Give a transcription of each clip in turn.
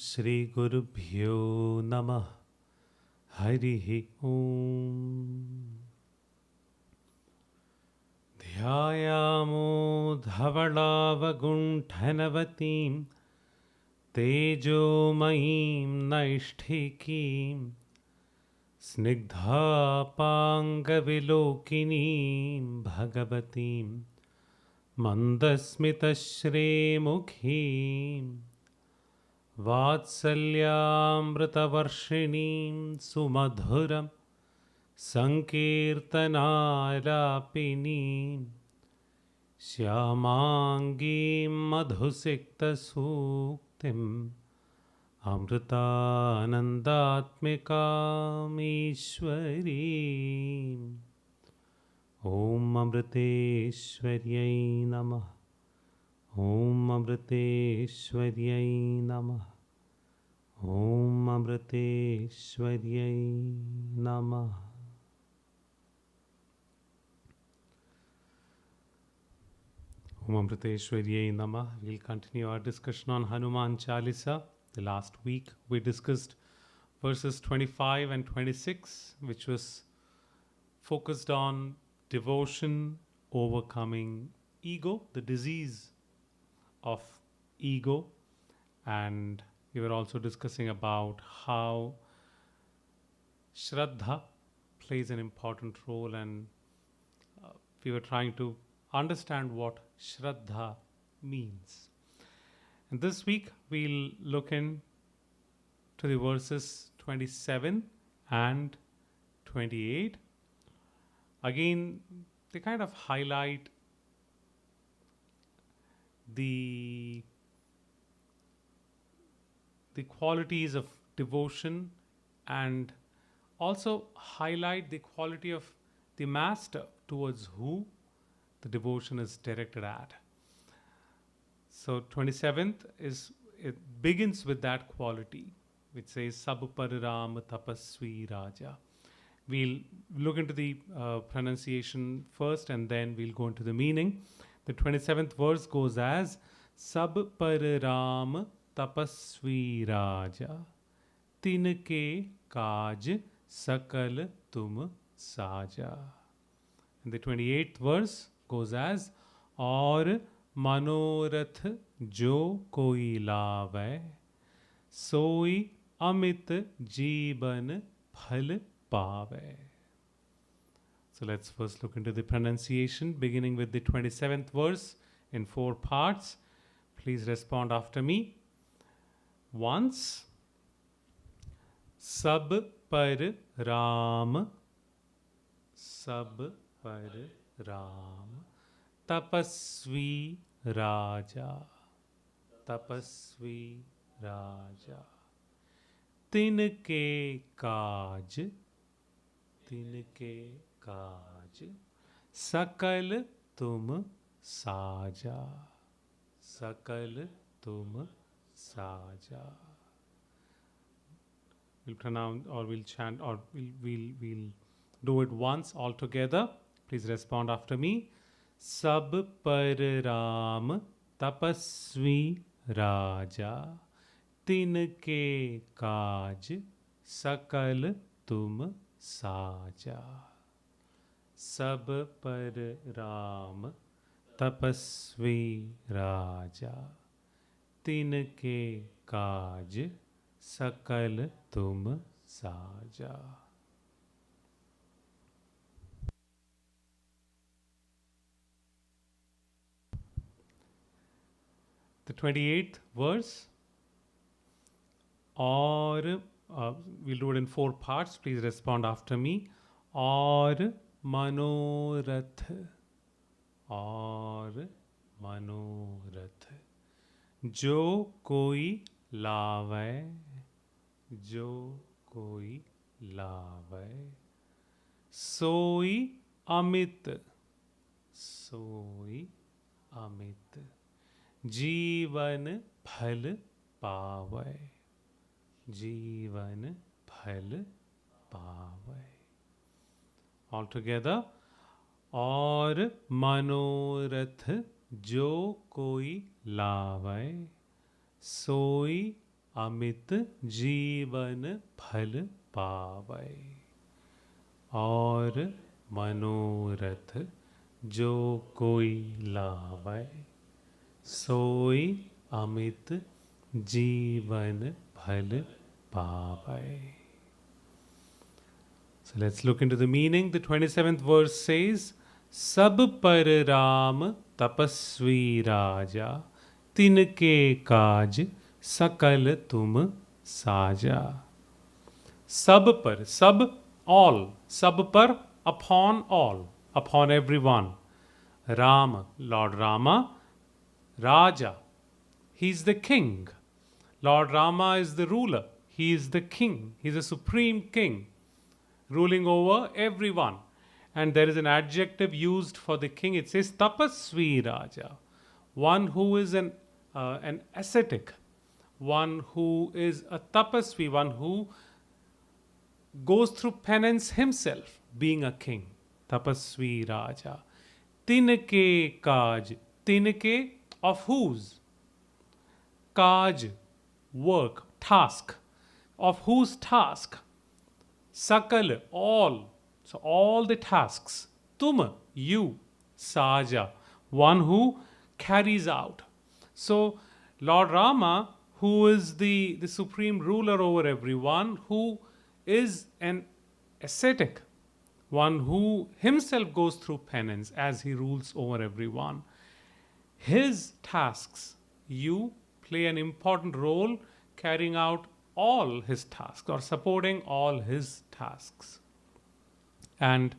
Shri Gurubhyo Namah Harihi Om Dhyayamo Dhavalavagunthanavatim Tejomahim Naishtikim Snigdhapangavilokinim Bhagavatim Mandasmitashremukhim Vatsalyamritavarshinim Sumadhuram Sankirtanalapinim Shyamangim Madhusiktasuktim Amritanandatmikam Ishwarim Om Amriteshwaryai Namah Om Amriteshwaryai Namah Om Amriteshwaryai Namah. Om Amriteshwaryai Namah. We'll continue our discussion on Hanuman Chalisa. The last week we discussed verses 25 and 26, which was focused on devotion overcoming ego, the disease of ego, and we were also discussing about how Shraddha plays an important role, and we were trying to understand what Shraddha means. And this week we'll look into the verses 27 and 28. Again, they kind of highlight the qualities of devotion and also highlight the quality of the master towards who the devotion is directed at. So 27th it begins with that quality, which says Sab Pararam Tapasvi Raja. We'll look into the pronunciation first and then we'll go into the meaning. The 27th verse goes as Sab Pararam Tapasvi Raja Tinke Kaj Sakal Tum Saja. And the 28th verse goes as Aur Manorath Jo Koi Lavai Soi Amit Jeeban Phal Pave. So let's first look into the pronunciation, beginning with the 27th verse in 4 parts. Please respond after me. Once. Sab par Ram, Sab par Ram, Tapasvi Raja, Tapasvi Raja, Tinke Kaj, Tinke Kaj, Sakal Tum Saja, Sakal Tum Saja. We'll pronounce, or we'll chant, or we'll do it once all together. Please respond after me. Sab par Ram Tapasvi Raja Tinke Kaj Sakal Tum Saja. Sab par Ram Tapasvi Raja Tinke Kaj Sakal Tum Saja. The 28th verse, or we'll do it in 4 parts. Please respond after me. Or Manorath, or Manorath, Jo Koi Lavai, Jo Koi Lavai, Soi Amit, Soi Amit, Jeevan Phal Pavai, Jeevan Phal Pavai. All together. और मनोरथ जो कोई लावै सोई अमित जीवन फल पावै और मनोरथ जो कोई लावै सोई अमित जीवन फल पावै. So let's look into the meaning. The 27th verse says, Sab par Ram tapasvi raja, tinke kaj sakal tum saja. Sab par, sab all, sab par upon all, upon everyone. Ram, Lord Rama, Raja, he is the king. Lord Rama is the ruler. He is the king. He is the supreme king, ruling over everyone. And there is an adjective used for the king. It says tapasvi raja, one who is an ascetic, one who is a tapasvi, one who goes through penance himself, being a king. Tapasvi raja. Tinke kaj. Tinke, of whose? Kaj, work, task. Of whose task? Sakal, all. So all the tasks. Tum, you. Saja, one who carries out. So Lord Rama, who is the supreme ruler over everyone, who is an ascetic, one who himself goes through penance as he rules over everyone. His tasks, you play an important role carrying out all his tasks or supporting all his tasks. And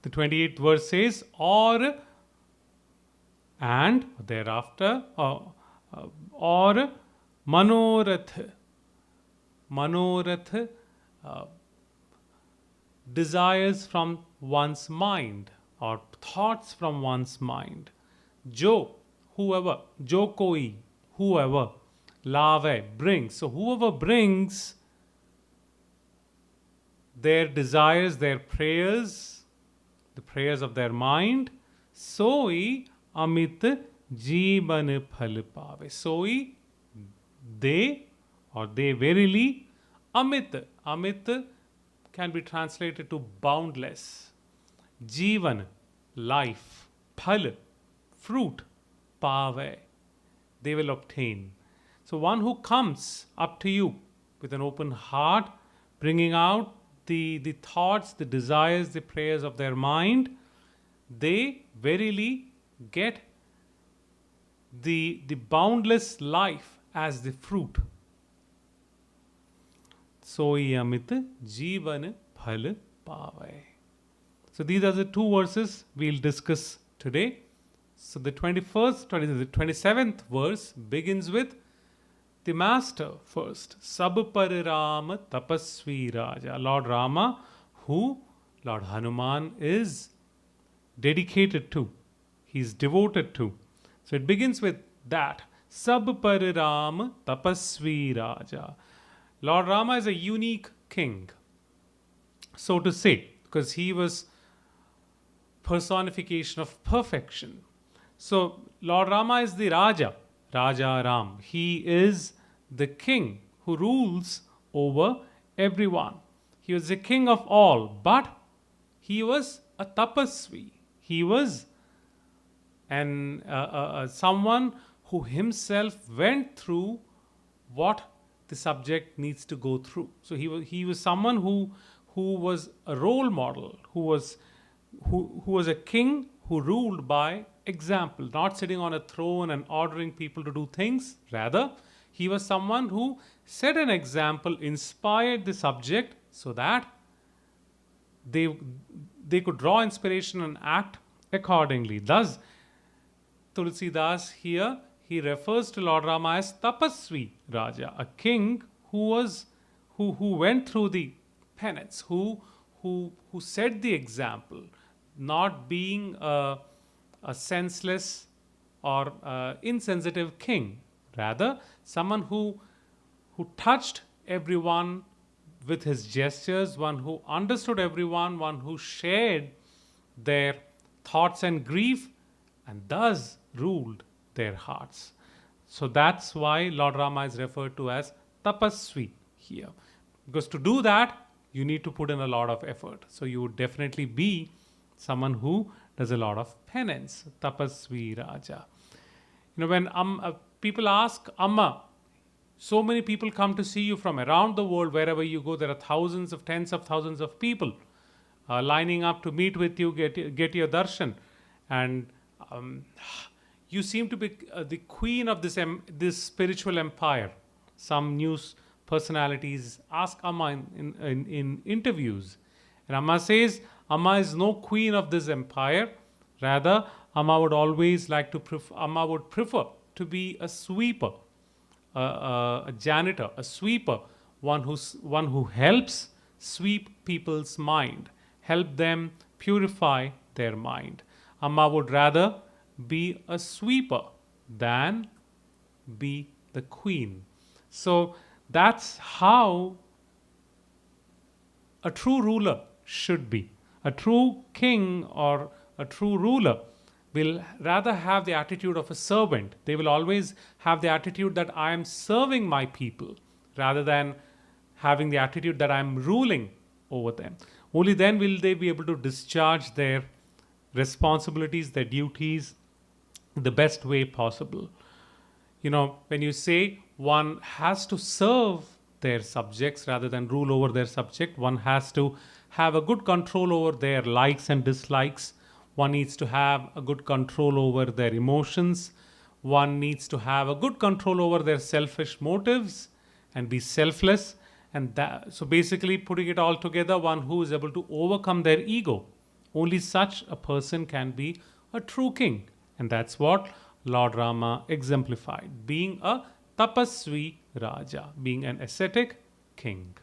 the 28th verse says, or and thereafter, or manorath. Manorath, desires from one's mind or thoughts from one's mind. Jo, whoever, jo koi, whoever, lave, brings. So whoever brings their desires, their prayers, the prayers of their mind, soi amit jeevan phal pave. Soi, they, or they verily, amit. Amit can be translated to boundless. Jeevan, life. Phal, fruit. Pave, they will obtain. So one who comes up to you with an open heart, bringing out the thoughts, the desires, the prayers of their mind, they verily get the boundless life as the fruit. Soi amit jeevan phal pave. So these are the two verses we'll discuss today. So the 27th verse begins with the master first. Sab par Ram tapasvi raja. Lord Rama, who Lord Hanuman is dedicated to. He is devoted to. So it begins with that. Sab par Ram tapasvi raja. Lord Rama is a unique king, so to say, because he was personification of perfection. So Lord Rama is the Raja, Raja Ram. He is the king who rules over everyone. He was the king of all, but he was a tapasvi. He was someone who himself went through what the subject needs to go through. So he was someone who was a role model, who was a king who ruled by example, not sitting on a throne and ordering people to do things. Rather, he was someone who set an example, inspired the subject so that they could draw inspiration and act accordingly. Thus, Tulsidas here, he refers to Lord Rama as Tapasvi Raja, a king who went through the penance, who set the example, not being a senseless or insensitive king. Rather, someone who touched everyone with his gestures, one who understood everyone, one who shared their thoughts and grief, and thus ruled their hearts. So that's why Lord Rama is referred to as tapasvi here. Because to do that, you need to put in a lot of effort. So you would definitely be someone who does a lot of penance. Tapasvi Raja. When people ask Amma, so many people come to see you from around the world. Wherever you go, there are thousands of tens of thousands of people lining up to meet with you, get your darshan, and you seem to be the queen of this spiritual empire. Some news personalities ask Amma in interviews, and Amma says Amma is no queen of this empire. Rather, Amma would always like to Amma would prefer to be a sweeper, a janitor, a sweeper, one who helps sweep people's mind, help them purify their mind. Amma would rather be a sweeper than be the queen. So that's how a true ruler should be. A true king or a true ruler will rather have the attitude of a servant. They will always have the attitude that I am serving my people rather than having the attitude that I am ruling over them. Only then will they be able to discharge their responsibilities, their duties, the best way possible. When you say one has to serve their subjects rather than rule over their subject, one has to have a good control over their likes and dislikes. One needs to have a good control over their emotions. One needs to have a good control over their selfish motives and be selfless. And so basically putting it all together, one who is able to overcome their ego. Only such a person can be a true king. And that's what Lord Rama exemplified, being a tapasvi Raja, being an ascetic king.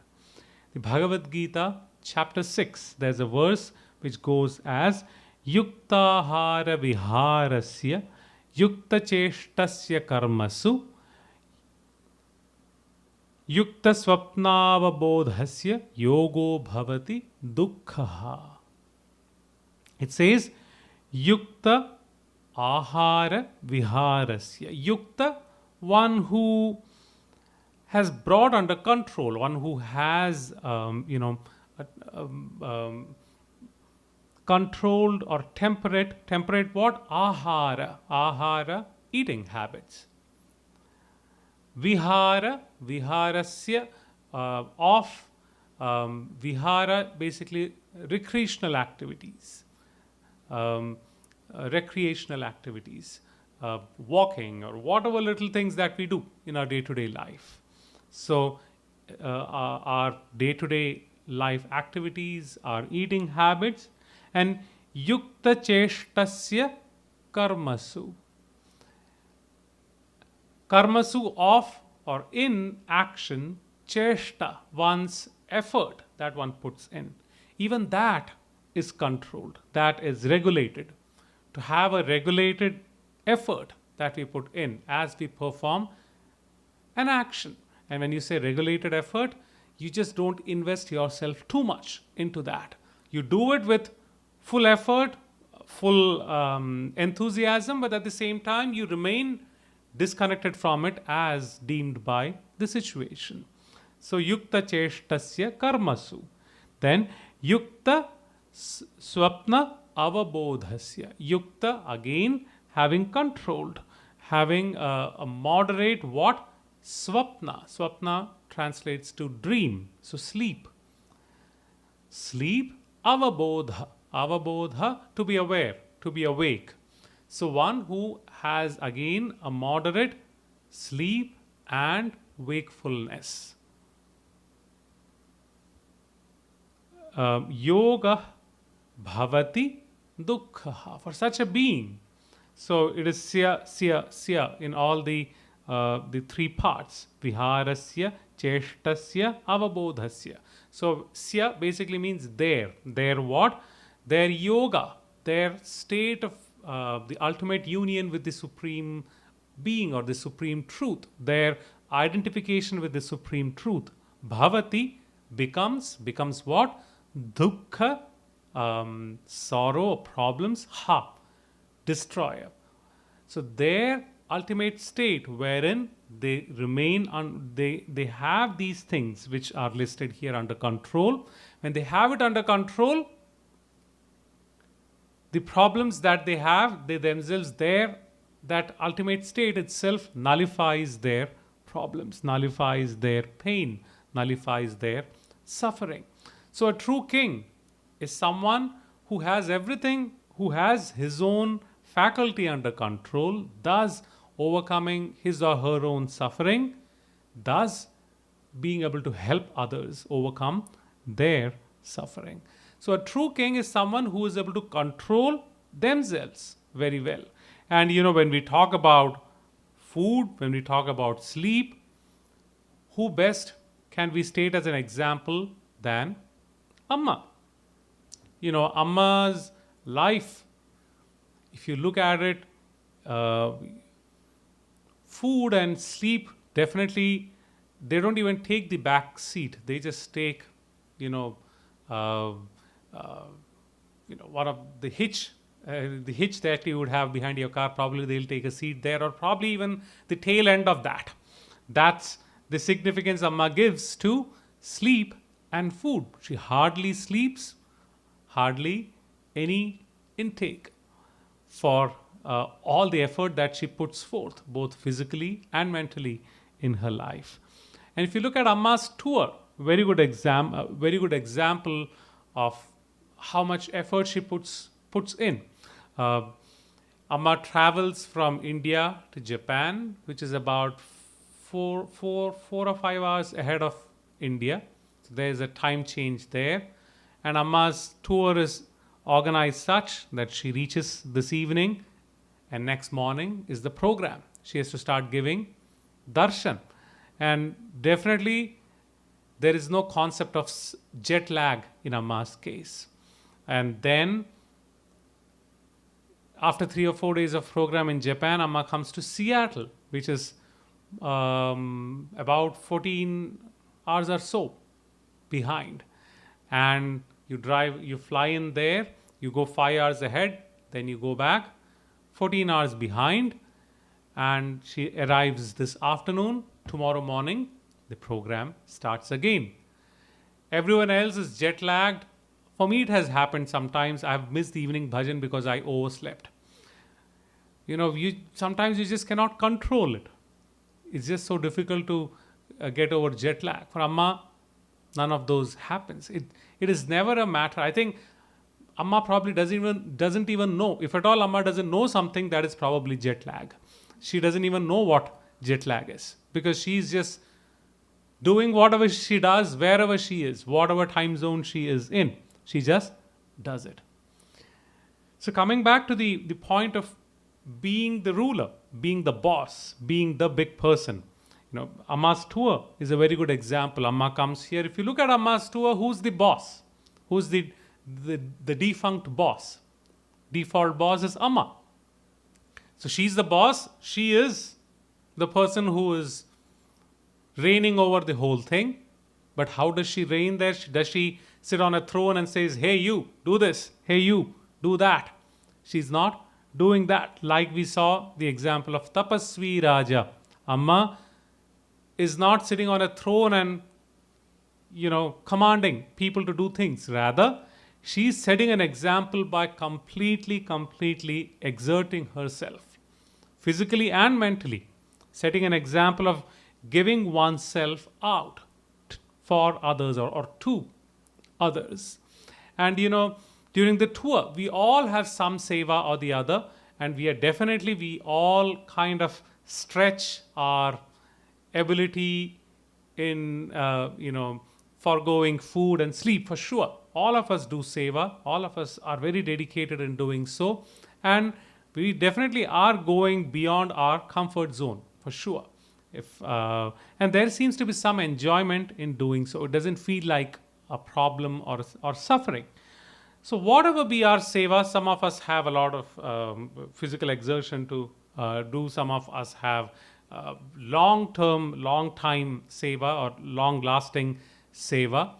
The Bhagavad Gita, chapter 6, there's a verse which goes as Yuktahara viharasya yukta cheshtasya karmasu yukta swapnavabodhasya yogo bhavati dukkha. It says yukta ahara viharasya. Yukta, one who has brought under control, one who has controlled or temperate what? Ahara, eating habits. Viharasya, vihara, basically recreational activities, walking or whatever little things that we do in our day-to-day life. So our day-to-day life activities, our eating habits, and yukta cheshtasya karmasu. Karmasu, of or in action, cheshta, one's effort that one puts in. Even that is controlled, that is regulated. To have a regulated effort that we put in as we perform an action. And when you say regulated effort, you just don't invest yourself too much into that. You do it with full effort, full enthusiasm, but at the same time you remain disconnected from it as deemed by the situation. So yukta cheshtasya karmasu. Then yukta swapna avabodhasya. Yukta, again, having controlled, having a moderate what? Swapna. Swapna translates to dream. So sleep. Sleep, avabodha. Avabodha, to be aware, to be awake. So one who has again a moderate sleep and wakefulness. Yoga bhavati dukkha. For such a being. So it is sya in all the three parts. Viharasya, cheshtasya, avabodhasya. So sya basically means there. Their what? Their yoga, their state of the ultimate union with the supreme being or the supreme truth, their identification with the supreme truth. Bhavati becomes what? Dukkha, sorrow, problems. Ha, destroyer. So their ultimate state wherein they remain on, they have these things which are listed here under control. When they have it under control, the problems that they have, they themselves, that ultimate state itself nullifies their problems, nullifies their pain, nullifies their suffering. So a true king is someone who has everything, who has his own faculty under control, thus overcoming his or her own suffering, thus being able to help others overcome their suffering. So a true king is someone who is able to control themselves very well. And when we talk about food, when we talk about sleep, who best can we state as an example than Amma? Amma's life, if you look at it, food and sleep, definitely they don't even take the back seat. They just take, one of the hitch that you would have behind your car. Probably they'll take a seat there, or probably even the tail end of that. That's the significance Amma gives to sleep and food. She hardly sleeps, hardly any intake for all the effort that she puts forth, both physically and mentally in her life. And if you look at Amma's tour, very good example of how much effort she puts in. Amma travels from India to Japan, which is about 4 or 5 hours ahead of India. So there is a time change there. And Amma's tour is organized such that she reaches this evening, and next morning is the program. She has to start giving darshan. And definitely there is no concept of jet lag in Amma's case. And then after 3 or 4 days of program in Japan, Amma comes to Seattle, which is about 14 hours or so behind. And you fly in there, you go 5 hours ahead, then you go back 14 hours behind, and she arrives this afternoon. Tomorrow morning, the program starts again. Everyone else is jet lagged. For me, it has happened sometimes. I've missed the evening bhajan because I overslept. Sometimes you just cannot control it. It's just so difficult to get over jet lag. For Amma, none of those happens. It is never a matter. I think Amma probably doesn't even know. If at all Amma doesn't know something, that is probably jet lag. She doesn't even know what jet lag is, because she's just doing whatever she does, wherever she is, whatever time zone she is in. She just does it. So coming back to the point of being the ruler, being the boss, being the big person. Amma's tour is a very good example. Amma comes here. If you look at Amma's tour, who's the boss? Who's the defunct boss? Default boss is Amma. So she's the boss. She is the person who is reigning over the whole thing. But how does she reign there? Does she sit on a throne and says, hey, you, do this. Hey, you, do that. She's not doing that. Like we saw the example of Tapasvi Raja. Amma is not sitting on a throne and, commanding people to do things. Rather, she's setting an example by completely exerting herself, physically and mentally, setting an example of giving oneself out for others or to others. And during the tour, we all have some seva or the other, and we all kind of stretch our ability in foregoing food and sleep, for sure. All of us do seva. All of us are very dedicated in doing so, and we definitely are going beyond our comfort zone, for sure. And there seems to be some enjoyment in doing so. It doesn't feel like a problem or suffering. So whatever be our seva, some of us have a lot of physical exertion to do. Some of us have long time seva or long-lasting seva.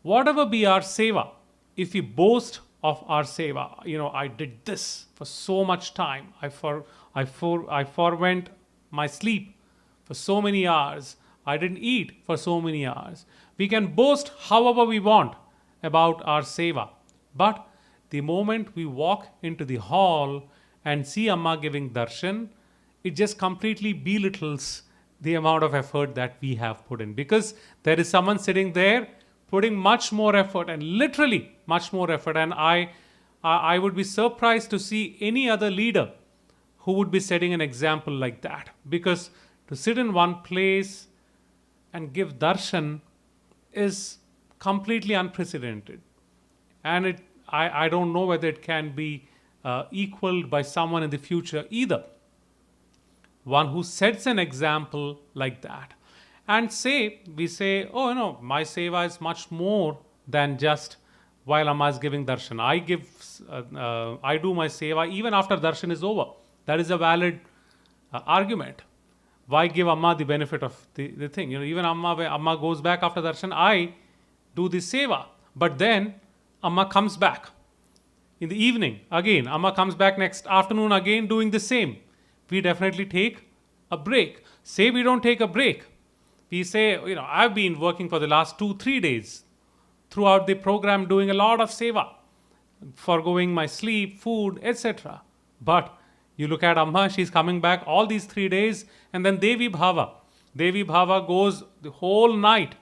Whatever be our seva, if we boast of our seva, I did this for so much time. I forwent my sleep for so many hours. I didn't eat for so many hours. We can boast however we want about our seva. But the moment we walk into the hall and see Amma giving darshan, it just completely belittles the amount of effort that we have put in, because there is someone sitting there putting much more effort, and literally much more effort. And I would be surprised to see any other leader who would be setting an example like that, because to sit in one place and give darshan is completely unprecedented, and I don't know whether it can be equaled by someone in the future either. One who sets an example like that. And we say, oh, my seva is much more than just while Amma is giving darshan. I do my seva even after darshan is over. That is a valid argument. Why give Amma the benefit of the thing? Even when Amma goes back after darshan, I do the seva. But then Amma comes back in the evening again. Amma comes back next afternoon again doing the same. We definitely take a break. Say we don't take a break. We say, I've been working for the last 2-3 days throughout the program doing a lot of seva, foregoing my sleep, food, etc. But you look at Amma, she's coming back all these 3 days, and then Devi Bhava. Devi Bhava goes the whole night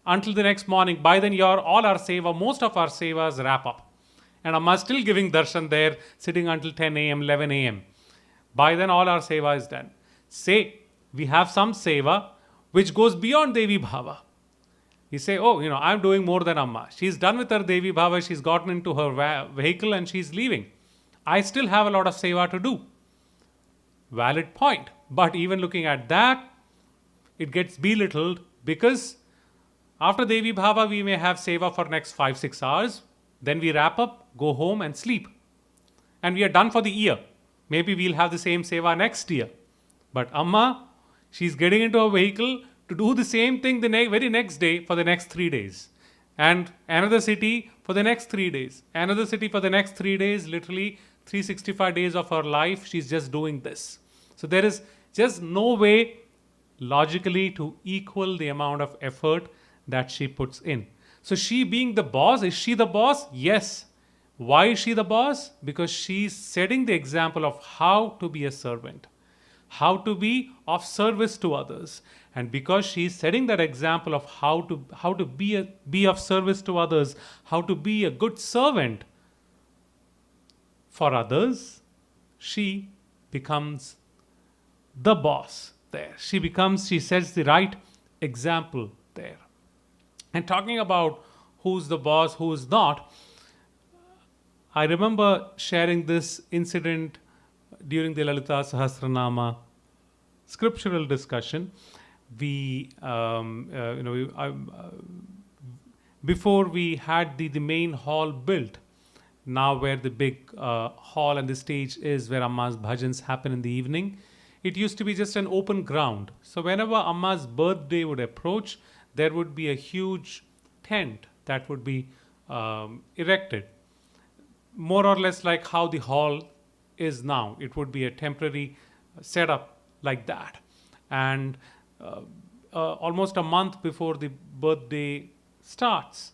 until the next morning. By then all our seva, most of our sevas wrap up. And Amma is still giving darshan there, sitting until 10 a.m., 11 a.m. By then all our seva is done. Say we have some seva which goes beyond Devi Bhava. You say, I'm doing more than Amma. She's done with her Devi Bhava, she's gotten into her vehicle and she's leaving. I still have a lot of seva to do. Valid point. But even looking at that, it gets belittled, because after Devi Bhava we may have seva for next 5-6 hours. Then we wrap up, go home and sleep. And we are done for the year. Maybe we'll have the same seva next year. But Amma, she's getting into a vehicle to do the same thing the very next day for the next 3 days. And another city for the next 3 days. Another city for the next 3 days. Literally 365 days of her life, she's just doing this. So there is just no way logically to equal the amount of effort that she puts in. So she being the boss, is she the boss? Yes. Why is she the boss? Because she's setting the example of how to be a servant, how to be of service to others. And because she's setting that example of how to be of service to others, how to be a good servant for others, she becomes the boss there. She sets the right example there. And talking about who's the boss, who's not, I remember sharing this incident during the Lalita Sahasranama scriptural discussion. Before we had the main hall built, now where the big hall and the stage is, where Amma's bhajans happen in the evening, it used to be just an open ground. So whenever Amma's birthday would approach, there would be a huge tent that would be erected, more or less like how the hall is now. It would be a temporary setup like that. And almost a month before the birthday starts,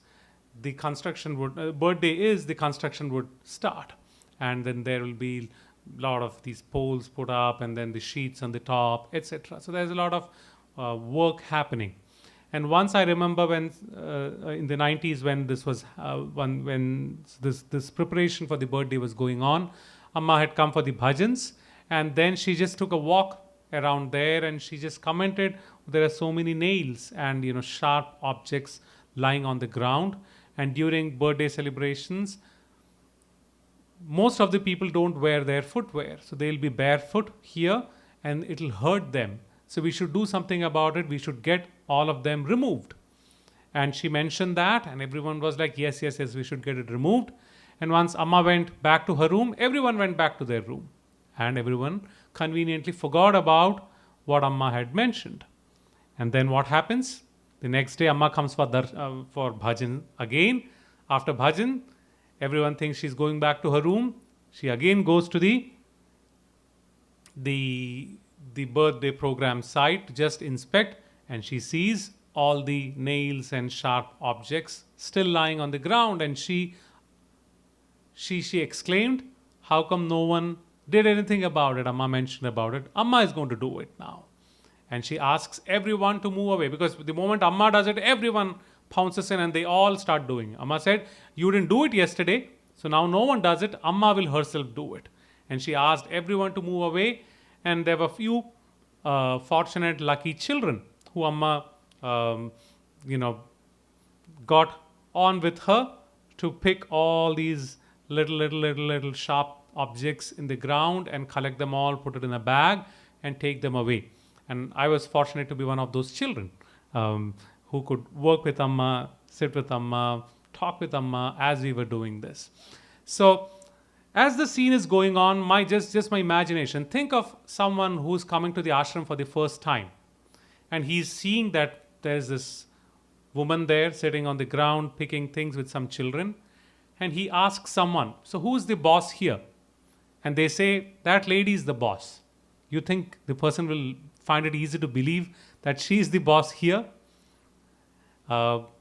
the construction would start. And then there will be a lot of these poles put up, and then the sheets on the top, etc. So there's a lot of work happening. And once I remember when in the 90s, when this was when this preparation for the birthday was going on, Amma had come for the bhajans, and then she just took a walk around there, and she just commented, there are so many nails and sharp objects lying on the ground. And during birthday celebrations, most of the people don't wear their footwear, so they'll be barefoot here and it'll hurt them. So we should do something about it. We should get all of them removed. And she mentioned that, and everyone was like, yes, we should get it removed. And once Amma went back to her room, everyone went back to their room. And everyone conveniently forgot about what Amma had mentioned. And then what happens? The next day, Amma comes for bhajan again. After bhajan, everyone thinks she's going back to her room. She again goes to the the birthday program site to just inspect, and she sees all the nails and sharp objects still lying on the ground, and she exclaimed, how come no one did anything about it? Amma mentioned about it. Amma is going to do it now. And she asks everyone to move away, because the moment Amma does it, everyone pounces in and they all start doing. Amma said, you didn't do it yesterday, so now no one does it. Amma will herself do it. And she asked everyone to move away, and there were few fortunate, lucky children who Amma, got on with her to pick all these little sharp objects in the ground and collect them all, put it in a bag, and take them away. And I was fortunate to be one of those children who could work with Amma, sit with Amma, talk with Amma as we were doing this. So as the scene is going on, just my imagination, think of someone who's coming to the ashram for the first time, and he's seeing that there's this woman there sitting on the ground picking things with some children, and he asks someone, so who's the boss here? And they say, that lady is the boss. You think the person will find it easy to believe that she is the boss here? The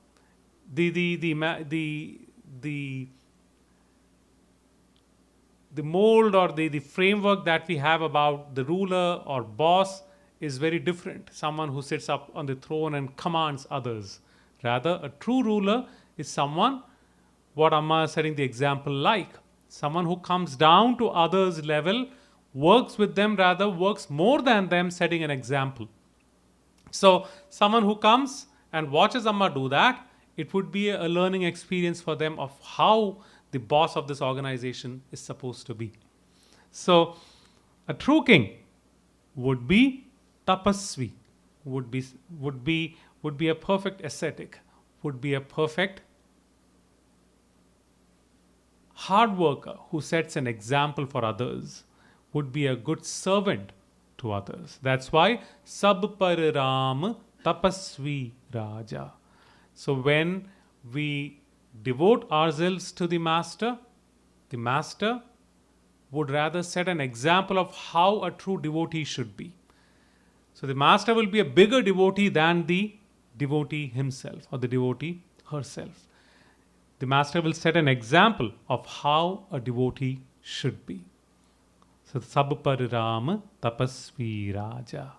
mold or the framework that we have about the ruler or boss is very different. Someone who sits up on the throne and commands others. Rather, a true ruler is someone, what Amma is setting the example like, someone who comes down to others' level, works with them, rather works more than them, setting an example. So someone who comes and watches Amma do that, it would be a learning experience for them of how the boss of this organization is supposed to be. So a true king would be tapasvi, would be a perfect ascetic, would be a perfect hard worker who sets an example for others, would be a good servant to others. That's why Sab Par Ram Tapasvi Raja. So when we devote ourselves to the Master would rather set an example of how a true devotee should be. So the Master will be a bigger devotee than the devotee himself or the devotee herself. The Master will set an example of how a devotee should be. So Sab Par Ram Tapasvi Raja.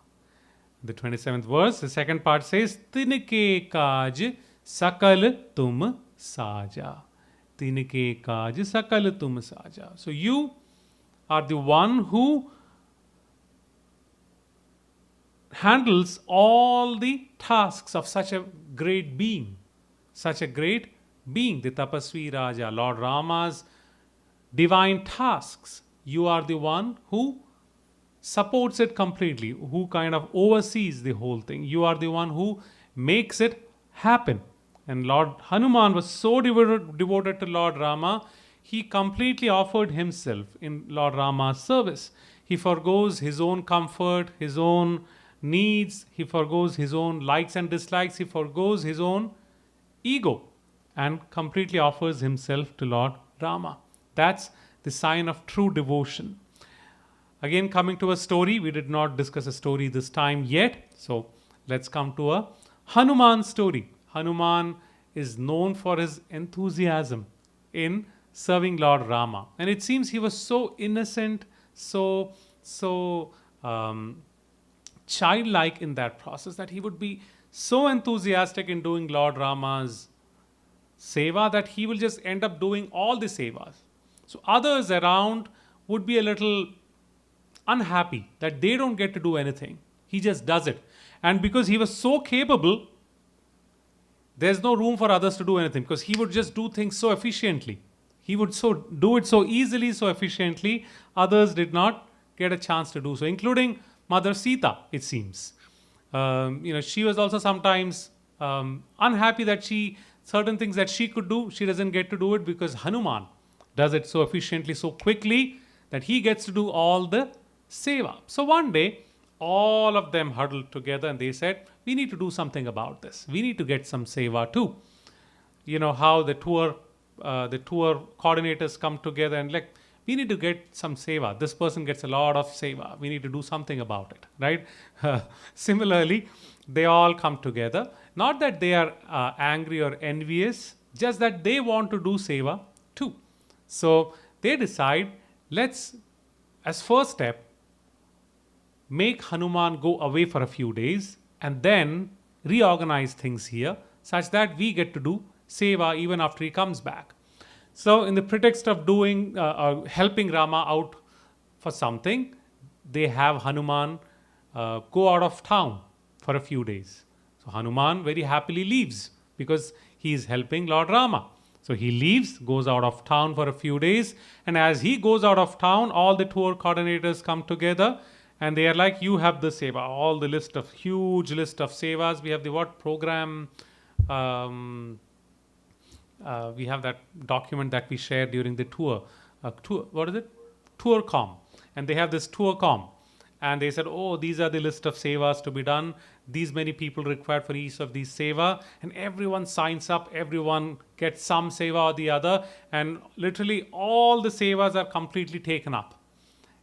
The 27th verse, the second part says, Tinke Kaj Sakal Tum Saja. Tinke Kaj Sakal Tum Saja. So you are the one who handles all the tasks of such a great being. Such a great being, the Tapasvi Raja, Lord Rama's divine tasks. You are the one who supports it completely, who kind of oversees the whole thing. You are the one who makes it happen. And Lord Hanuman was so devoted to Lord Rama, he completely offered himself in Lord Rama's service. He forgoes his own comfort, his own needs, he forgoes his own likes and dislikes, he forgoes his own ego and completely offers himself to Lord Rama. That's the sign of true devotion. Again, coming to a story, we did not discuss a story this time yet. So let's come to a Hanuman story. Hanuman is known for his enthusiasm in serving Lord Rama. And it seems he was so innocent, so childlike in that process that he would be so enthusiastic in doing Lord Rama's seva that he will just end up doing all the sevas. So others around would be a little unhappy that they don't get to do anything. He just does it. And because he was so capable, there's no room for others to do anything because he would just do things so efficiently. He would do it so easily, so efficiently, others did not get a chance to do so, including Mother Sita, it seems. She was also sometimes unhappy that certain things that she could do, she doesn't get to do it because Hanuman does it so efficiently, so quickly that he gets to do all the seva. So one day, all of them huddled together and they said, we need to do something about this. We need to get some seva too. You know how the tour coordinators come together and we need to get some seva. This person gets a lot of seva. We need to do something about it, right? Similarly, they all come together. Not that they are angry or envious, just that they want to do seva too. So they decide, let's, as first step, make Hanuman go away for a few days and then reorganize things here such that we get to do seva even after he comes back. So in the pretext of doing helping Rama out for something, they have Hanuman go out of town for a few days. So Hanuman very happily leaves because he is helping Lord Rama. So he leaves, goes out of town for a few days, and as he goes out of town, all the tour coordinators come together and they are like, you have the seva, all the huge list of sevas. We have the program, we have that document that we shared during the tour, what is it? Tourcom. And they have this Tourcom. And they said, oh, these are the list of sevas to be done. These many people required for each of these seva. And everyone signs up. Everyone gets some seva or the other. And literally all the sevas are completely taken up.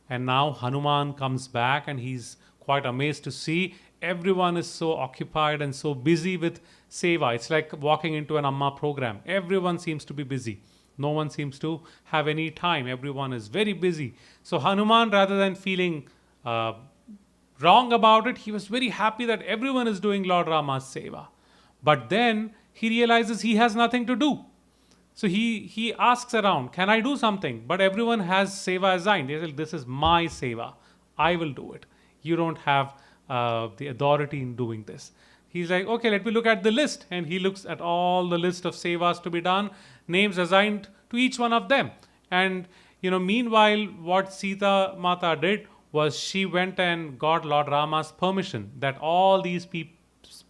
And now Hanuman comes back and he's quite amazed to see everyone is so occupied and so busy with seva. It's like walking into an Amma program. Everyone seems to be busy. No one seems to have any time. Everyone is very busy. So Hanuman, rather than feeling wrong about it, he was very happy that everyone is doing Lord Rama's seva. But then he realizes he has nothing to do. So he asks around, can I do something? But everyone has seva assigned. They say, this is my seva. I will do it. You don't have the authority in doing this. He's like, okay, let me look at the list. And he looks at all the list of sevas to be done, names assigned to each one of them. And, meanwhile, what Sita Mata did was she went and got Lord Rama's permission that all these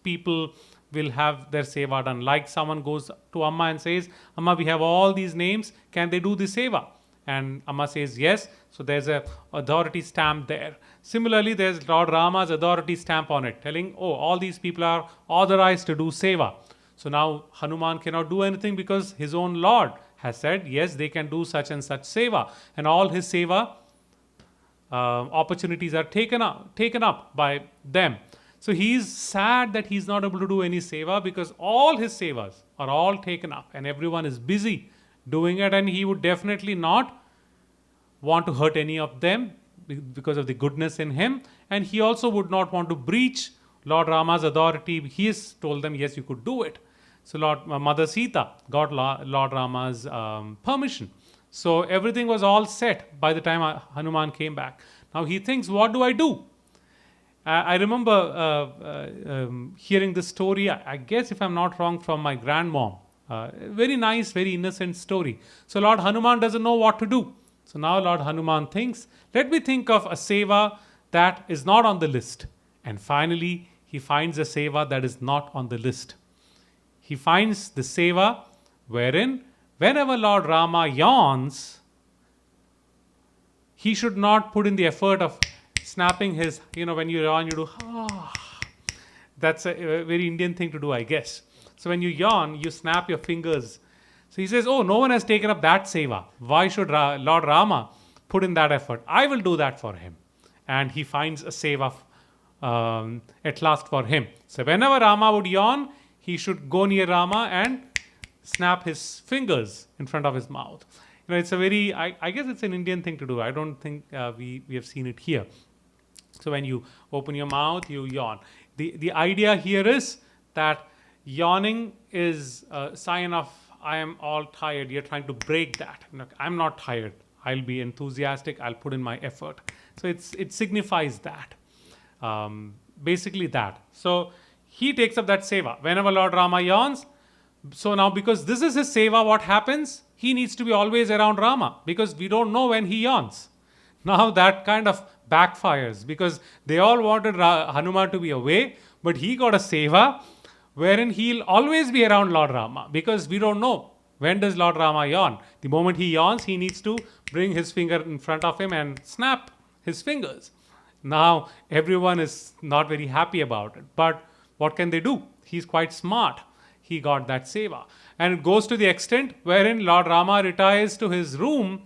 people will have their seva done. Like someone goes to Amma and says, Amma, we have all these names. Can they do the seva? And Amma says, yes. So there's a authority stamp there. Similarly, there's Lord Rama's authority stamp on it, telling, oh, all these people are authorized to do seva. So now Hanuman cannot do anything because his own Lord has said, yes, they can do such and such seva. And all his seva opportunities are taken up by them. So he's sad that he's not able to do any seva because all his sevas are all taken up and everyone is busy doing it, and he would definitely not want to hurt any of them because of the goodness in him, and he also would not want to breach Lord Rama's authority. He has told them, yes, you could do it. So Mother Sita got Lord Rama's permission. So everything was all set by the time Hanuman came back. Now he thinks, what do I do? I remember hearing this story, I guess if I'm not wrong, from my grandmom. Very nice, very innocent story. So Lord Hanuman doesn't know what to do. So now Lord Hanuman thinks, let me think of a seva that is not on the list. And finally, he finds a seva that is not on the list. He finds the seva wherein whenever Lord Rama yawns, he should not put in the effort of snapping his, when you yawn, you do, That's a very Indian thing to do, I guess. So when you yawn, you snap your fingers. So he says, oh, no one has taken up that seva. Why should Lord Rama put in that effort? I will do that for him. And he finds a seva at last for him. So whenever Rama would yawn, he should go near Rama and snap his fingers in front of his mouth. It's a very, I guess it's an Indian thing to do. I don't think we have seen it here. So when you open your mouth, you yawn. The idea here is that yawning is a sign of, I am all tired. You're trying to break that. I'm not tired. I'll be enthusiastic. I'll put in my effort. So it signifies that. Basically that. So he takes up that seva. Whenever Lord Rama yawns, so now because this is his seva, what happens? He needs to be always around Rama because we don't know when he yawns. Now that kind of backfires because they all wanted Hanuman to be away, but he got a seva wherein he'll always be around Lord Rama because we don't know when does Lord Rama yawn. The moment he yawns, he needs to bring his finger in front of him and snap his fingers. Now everyone is not very happy about it, but what can they do? He's quite smart. He got that seva. And it goes to the extent wherein Lord Rama retires to his room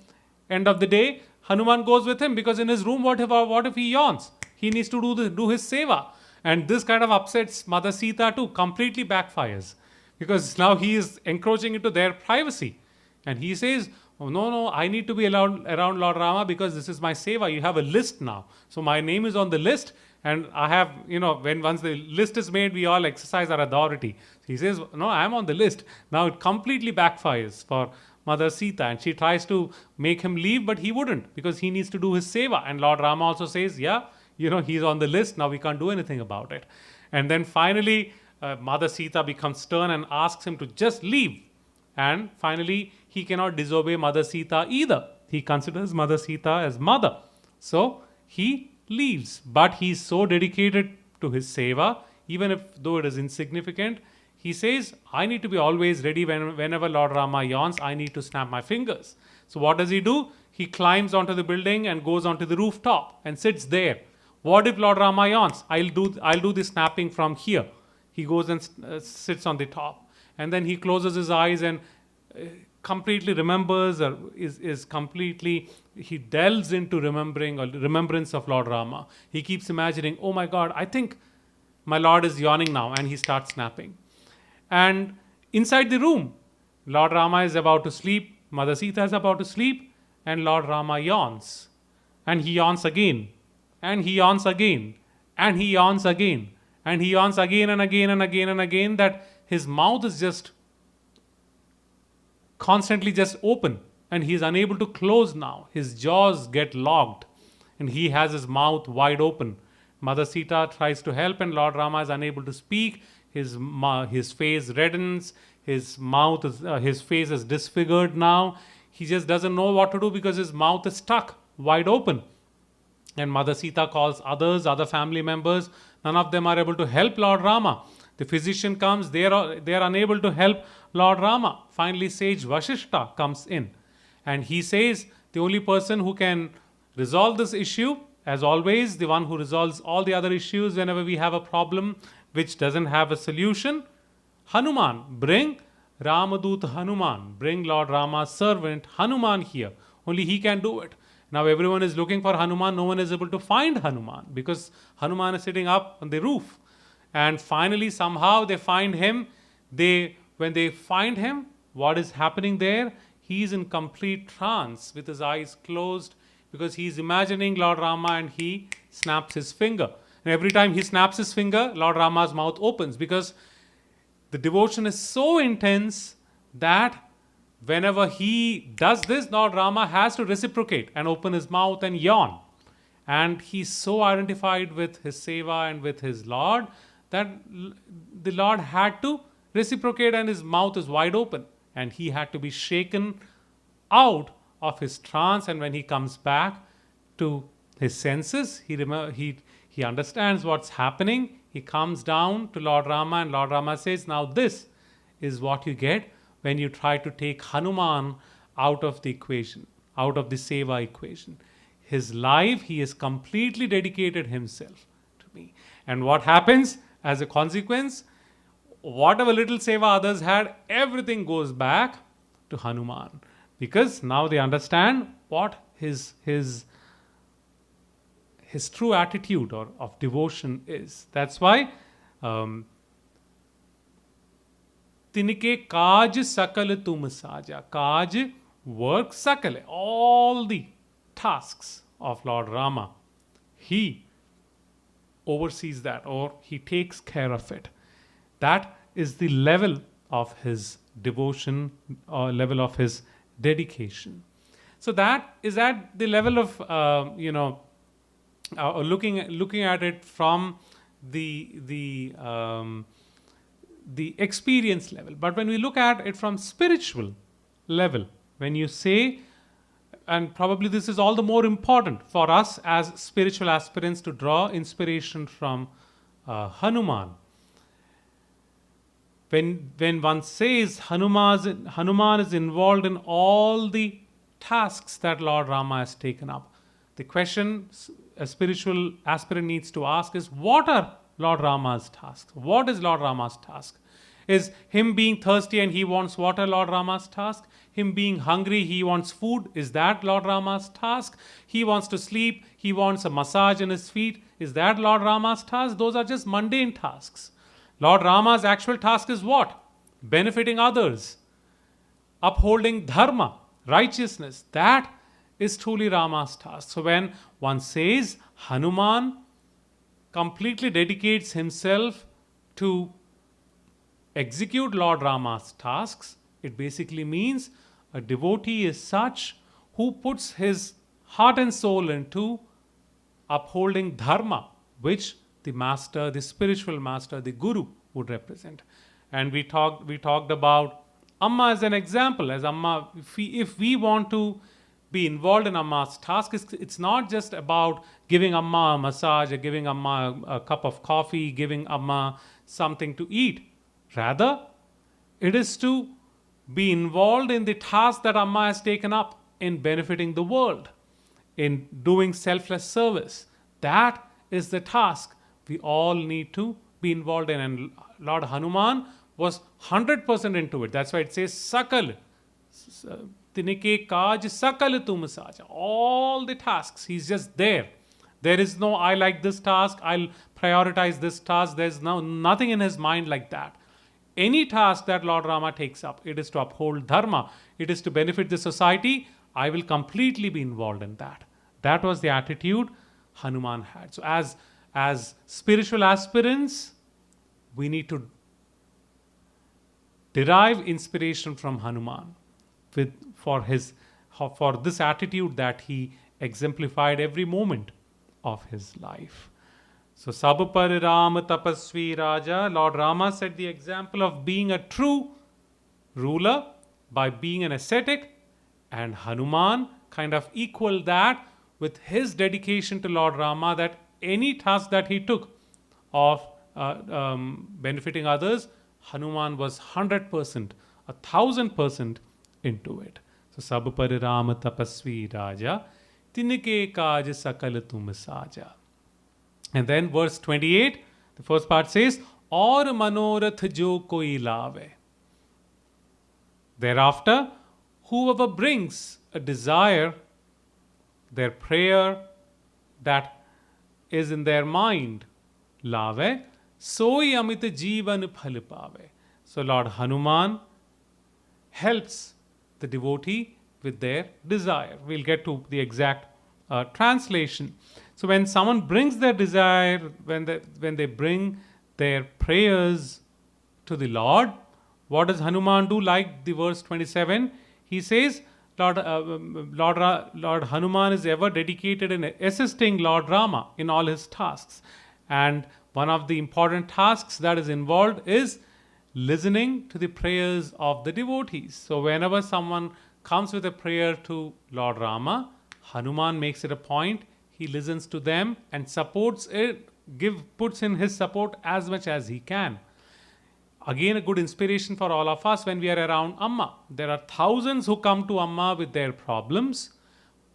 end of the day, Hanuman goes with him, because in his room, what if he yawns? He needs to do his seva. And this kind of upsets Mother Sita too, completely backfires. Because now he is encroaching into their privacy. And he says, oh, no, I need to be around Lord Rama because this is my seva. You have a list now. So my name is on the list. And I have, once the list is made, we all exercise our authority. So he says, no, I'm on the list. Now it completely backfires for Mother Sita. And she tries to make him leave, but he wouldn't, because he needs to do his seva. And Lord Rama also says, yeah, he's on the list. Now we can't do anything about it. And then finally, Mother Sita becomes stern and asks him to just leave. And finally, he cannot disobey Mother Sita either. He considers Mother Sita as mother. So he leaves. But he's so dedicated to his seva, even though it is insignificant, he says, I need to be always ready whenever Lord Rama yawns, I need to snap my fingers. So what does he do? He climbs onto the building and goes onto the rooftop and sits there. What if Lord Rama yawns? I'll do the snapping from here. He goes and sits on the top. And then he closes his eyes and completely remembers, or he delves into remembrance of Lord Rama. He keeps imagining, oh my God, I think my Lord is yawning now, and he starts snapping. And inside the room, Lord Rama is about to sleep, Mother Sita is about to sleep, and Lord Rama yawns. And he yawns again, and he yawns again, and he yawns again, and he yawns again and again and again and again, that his mouth is just constantly just open, and he is unable to close now. His jaws get locked, and he has his mouth wide open. Mother Sita tries to help, and Lord Rama is unable to speak. His face reddens. His face is disfigured now. He just doesn't know what to do because his mouth is stuck wide open. And Mother Sita calls other family members. None of them are able to help Lord Rama. The physician comes. They are unable to help Lord Rama. Finally, sage Vashishta comes in, and he says, the only person who can resolve this issue, as always, the one who resolves all the other issues whenever we have a problem which doesn't have a solution, Hanuman. Bring Ramadut Hanuman. Bring Lord Rama's servant Hanuman here. Only he can do it. Now everyone is looking for Hanuman. No one is able to find Hanuman because Hanuman is sitting up on the roof. And finally, somehow they find him. When they find him, what is happening there? He is in complete trance with his eyes closed, because he is imagining Lord Rama, and he snaps his finger. And every time he snaps his finger, Lord Rama's mouth opens, because the devotion is so intense that whenever he does this, Lord Rama has to reciprocate and open his mouth and yawn. And he's so identified with his seva and with his Lord that the Lord had to reciprocate, and his mouth is wide open. And he had to be shaken out of his trance. And when he comes back to his senses, he understands what's happening. He comes down to Lord Rama, and Lord Rama says, now this is what you get when you try to take Hanuman out of the equation, out of the seva equation. His life, he has completely dedicated himself to me. And what happens as a consequence? Whatever little seva others had, everything goes back to Hanuman, because now they understand what his true attitude of devotion is. That's why Tinike kaj sakal tum saja. Kaj, work, sakal, all the tasks of Lord Rama, he oversees that, or he takes care of it. That is the level of his devotion, or level of his dedication. So that is at the level of looking at it from the experience level. But when we look at it from spiritual level, when you say, and probably this is all the more important for us as spiritual aspirants to draw inspiration from Hanuman. When one says Hanuman is involved in all the tasks that Lord Rama has taken up, the question a spiritual aspirant needs to ask is, what are Lord Rama's tasks? What is Lord Rama's task? Is him being thirsty and he wants water Lord Rama's task? him being hungry, he wants food. Is that Lord Rama's task? He wants to sleep, he wants a massage in his feet. Is that Lord Rama's task? Those are just mundane tasks. Lord Rama's actual task is what? Benefiting others, upholding dharma, righteousness. That is truly Rama's task. So when one says Hanuman completely dedicates himself to execute Lord Rama's tasks, it basically means a devotee is such who puts his heart and soul into upholding dharma, which the master, the spiritual master, the guru would represent. And we talked about Amma as an example. As Amma, if we want to be involved in Amma's task, it's not just about giving Amma a massage or giving Amma a cup of coffee, giving Amma something to eat. Rather, it is to be involved in the task that Amma has taken up in benefiting the world, in doing selfless service. That is the task we all need to be involved in. And Lord Hanuman was 100% into it. That's why it says Sakal. Tinike kaj sakal tum saja. All the tasks, he's just there. There is no, I like this task, I'll prioritize this task. There's nothing in his mind like that. Any task that Lord Rama takes up, it is to uphold dharma, it is to benefit the society, I will completely be involved in that. That was the attitude Hanuman had. So as spiritual aspirants, we need to derive inspiration from Hanuman for this attitude that he exemplified every moment of his life. So, Sab par Ram tapasvi Raja, Lord Rama set the example of being a true ruler by being an ascetic, and Hanuman kind of equaled that with his dedication to Lord Rama, that any task that he took of benefiting others, Hanuman was 100%, 1000% into it. So, Sab par Ram tapasvi Raja, Tinike kaj sakal tum saja. And then verse 28, the first part says, Aur manorath jo koi lave. Thereafter, whoever brings a desire, their prayer that is in their mind, lave, soi amit jivan phal pave. So Lord Hanuman helps the devotee with their desire. We'll get to the exact translation. So when someone brings their desire, when they bring their prayers to the Lord, what does Hanuman do? Like the verse 27, he says, Lord Hanuman is ever dedicated in assisting Lord Rama in all his tasks. And one of the important tasks that is involved is listening to the prayers of the devotees. So whenever someone comes with a prayer to Lord Rama, Hanuman makes it a point, he listens to them and supports it, puts in his support as much as he can. Again, a good inspiration for all of us when we are around Amma. There are thousands who come to Amma with their problems.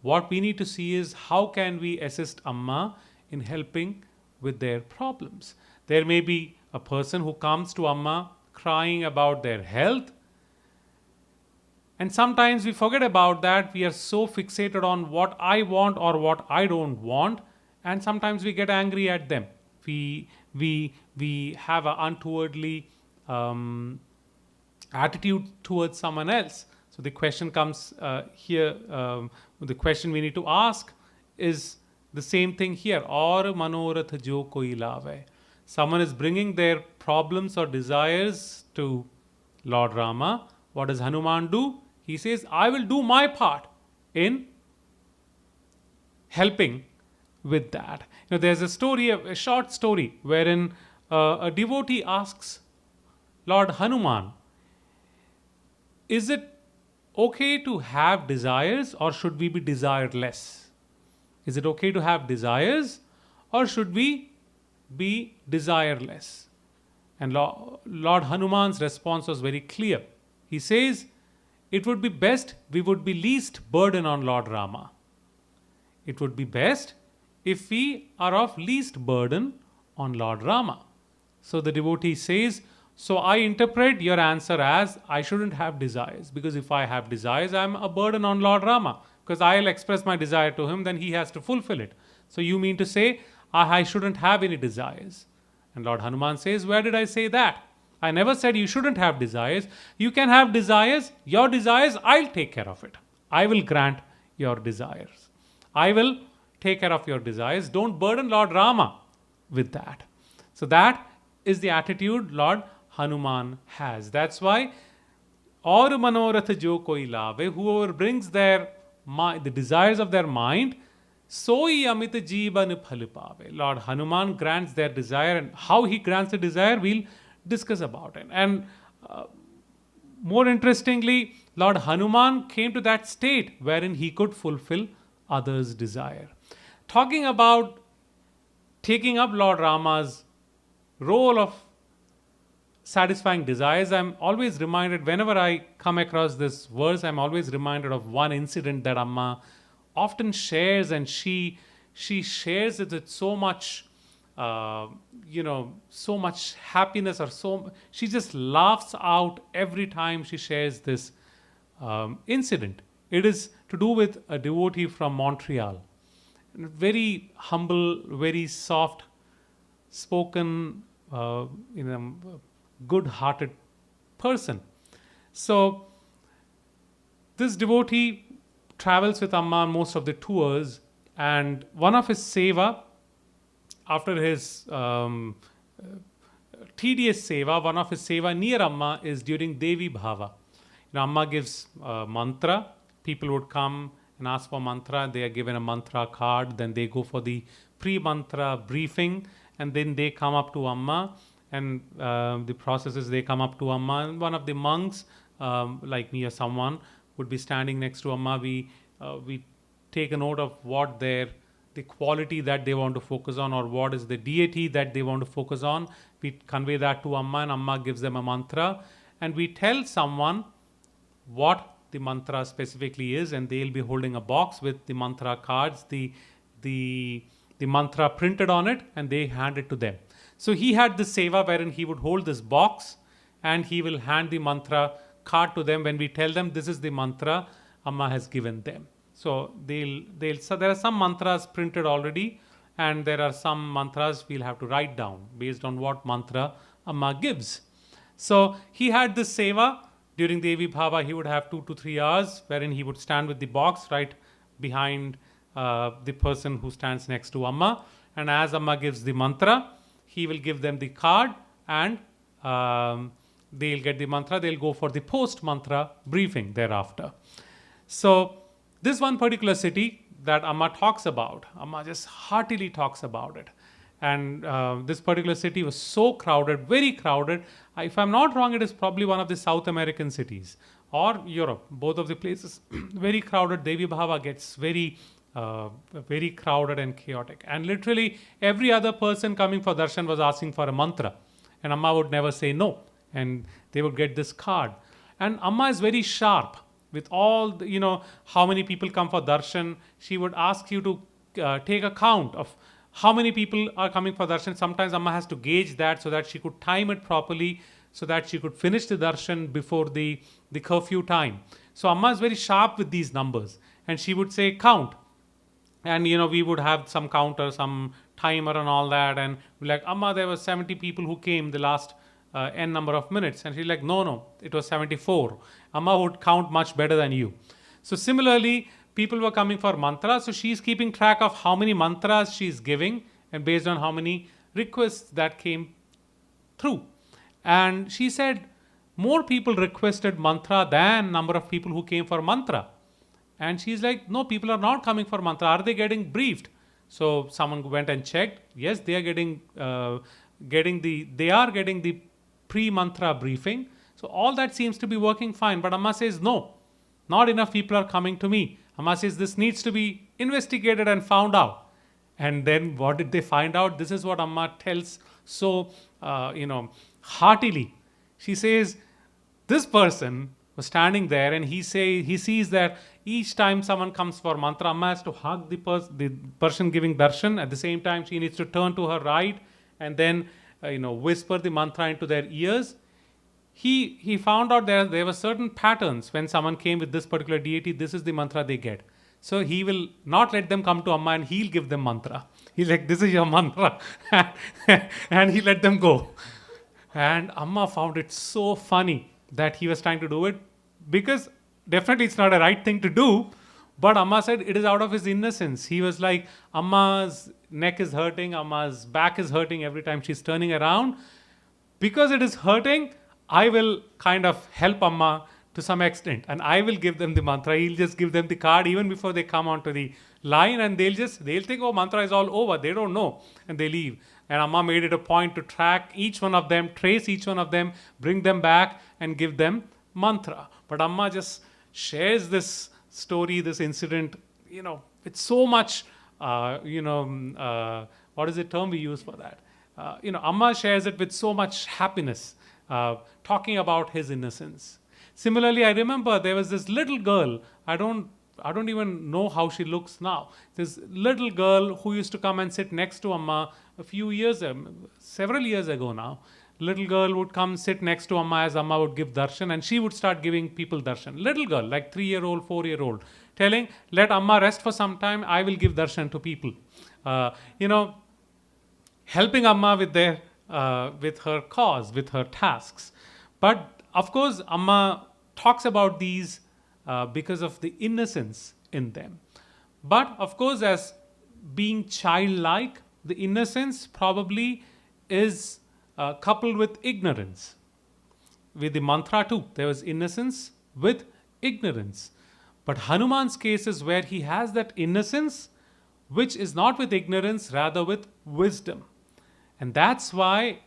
What we need to see is how can we assist Amma in helping with their problems. There may be a person who comes to Amma crying about their health, and sometimes we forget about that. We are so fixated on what I want or what I don't want, and sometimes we get angry at them. We have an untowardly attitude towards someone else. So the question comes here. The question we need to ask is the same thing here. Aur manorath jo koi lave. Someone is bringing their problems or desires to Lord Rama. What does Hanuman do? He says, I will do my part in helping with that. There's a story, a short story, wherein a devotee asks Lord Hanuman, is it okay to have desires or should we be desireless? Is it okay to have desires or should we be desireless? And Lord Hanuman's response was very clear. He says, it would be best we would be least burden on Lord Rama. It would be best if we are of least burden on Lord Rama. So the devotee says, So I interpret your answer as I shouldn't have desires, because if I have desires, I'm a burden on Lord Rama, because I'll express my desire to him, then he has to fulfill it. So you mean to say I shouldn't have any desires? And Lord Hanuman says, where did I say that? I never said you shouldn't have desires. You can have desires. Your desires, I'll take care of it. I will grant your desires. I will take care of your desires. Don't burden Lord Rama with that. So that is the attitude Lord Hanuman has. That's why aur manorath jo koi lave, whoever brings the desires of their mind, soi amit jeevan phal paave. Lord Hanuman grants their desire, and how he grants the desire we'll discuss about it. And more interestingly, Lord Hanuman came to that state wherein he could fulfill others' desire. Talking about taking up Lord Rama's role of satisfying desires, I'm always reminded, whenever I come across this verse, I'm always reminded of one incident that Amma often shares, and she shares it with so much so much happiness, or she just laughs out every time she shares this incident. It is to do with a devotee from Montreal, very humble, very soft spoken, good-hearted person. So this devotee travels with Amma on most of the tours, and one of his seva, after his tedious seva, one of his seva near Amma is during Devi Bhava. Amma gives mantra. People would come and ask for mantra. They are given a mantra card. Then they go for the pre-mantra briefing, and then they come up to Amma. And the process is they come up to Amma, and one of the monks, like me or someone, would be standing next to Amma. We take a note of what the quality that they want to focus on, or what is the deity that they want to focus on. We convey that to Amma, and Amma gives them a mantra, and we tell someone what the mantra specifically is, and they'll be holding a box with the mantra cards, the mantra printed on it, and they hand it to them. So he had this seva wherein he would hold this box and he will hand the mantra card to them when we tell them this is the mantra Amma has given them. So so there are some mantras printed already, and there are some mantras we'll have to write down based on what mantra Amma gives. So he had this seva during Devi Bhava. He would have 2 to 3 hours wherein he would stand with the box right behind the person who stands next to Amma, and as Amma gives the mantra, he will give them the card, and they'll get the mantra. They'll go for the post mantra briefing thereafter. So this one particular city that Amma talks about, Amma just heartily talks about it. And this particular city was so crowded, very crowded. If I'm not wrong, it is probably one of the South American cities or Europe, both of the places. Very crowded. Devi Bhava gets very crowded and chaotic. And literally every other person coming for darshan was asking for a mantra. And Amma would never say no. And they would get this card. And Amma is very sharp with all, how many people come for darshan. She would ask you to take a count of how many people are coming for darshan. Sometimes Amma has to gauge that so that she could time it properly, so that she could finish the darshan before the curfew time. So Amma is very sharp with these numbers. And she would say, count. And, we would have some counter, some timer and all that. And we're like, Amma, there were 70 people who came the last n number of minutes. And she's like, no, it was 74. Amma would count much better than you. So similarly, people were coming for mantras. So she's keeping track of how many mantras she's giving, and based on how many requests that came through. And she said, more people requested mantra than number of people who came for mantra. And she's like, no, people are not coming for mantra. Are they getting briefed? So someone went and checked. Yes, they are getting the pre-mantra briefing. So all that seems to be working fine. But Amma says, no, not enough people are coming to me. Amma says, this needs to be investigated and found out. And then what did they find out? This is what Amma tells so, heartily. She says, this person was standing there, and he sees that each time someone comes for mantra, Amma has to hug the person giving darshan. At the same time, she needs to turn to her right and then whisper the mantra into their ears. he found out there were certain patterns. When someone came with this particular deity, this is the mantra they get. So he will not let them come to Amma, and he'll give them mantra. He's like, this is your mantra. And he let them go. And Amma found it so funny that he was trying to do it, because definitely it's not a right thing to do. But Amma said it is out of his innocence. He was like, Amma's neck is hurting, Amma's back is hurting every time she's turning around. Because it is hurting, I will kind of help Amma to some extent, and I will give them the mantra. He'll just give them the card even before they come onto the line, and they'll think, oh, mantra is all over. They don't know, and they leave. And Amma made it a point to track each one of them, trace each one of them, bring them back, and give them mantra. But Amma just shares this story, this incident, with so much, what is the term we use for that? Amma shares it with so much happiness, talking about his innocence. Similarly, I remember there was this little girl. I don't even know how she looks now. This little girl who used to come and sit next to Amma several years ago now. Little girl would come sit next to Amma as Amma would give darshan, and she would start giving people darshan. Little girl, like 3-year-old, 4-year-old, telling, let Amma rest for some time, I will give darshan to people. Helping Amma with her cause, with her tasks. But of course, Amma talks about these because of the innocence in them. But of course, as being childlike, the innocence probably is coupled with ignorance. With the mantra too, there was innocence with ignorance. But Hanuman's case is where he has that innocence, which is not with ignorance, rather with wisdom. And that's why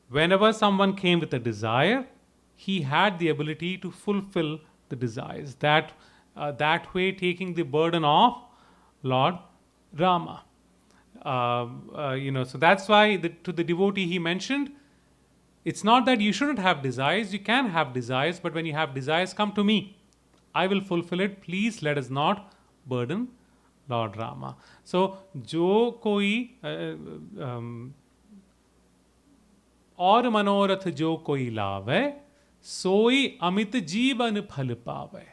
whenever someone came with a desire, he had the ability to fulfill the desires. That way, taking the burden off Lord Rama. So that's why to the devotee he mentioned, it's not that you shouldn't have desires. You can have desires, but when you have desires, come to me. I will fulfill it. Please let us not burden Lord Rama. So, jo koi और मनोरथ जो कोई लावे सोई अमित जीवन फल पावे.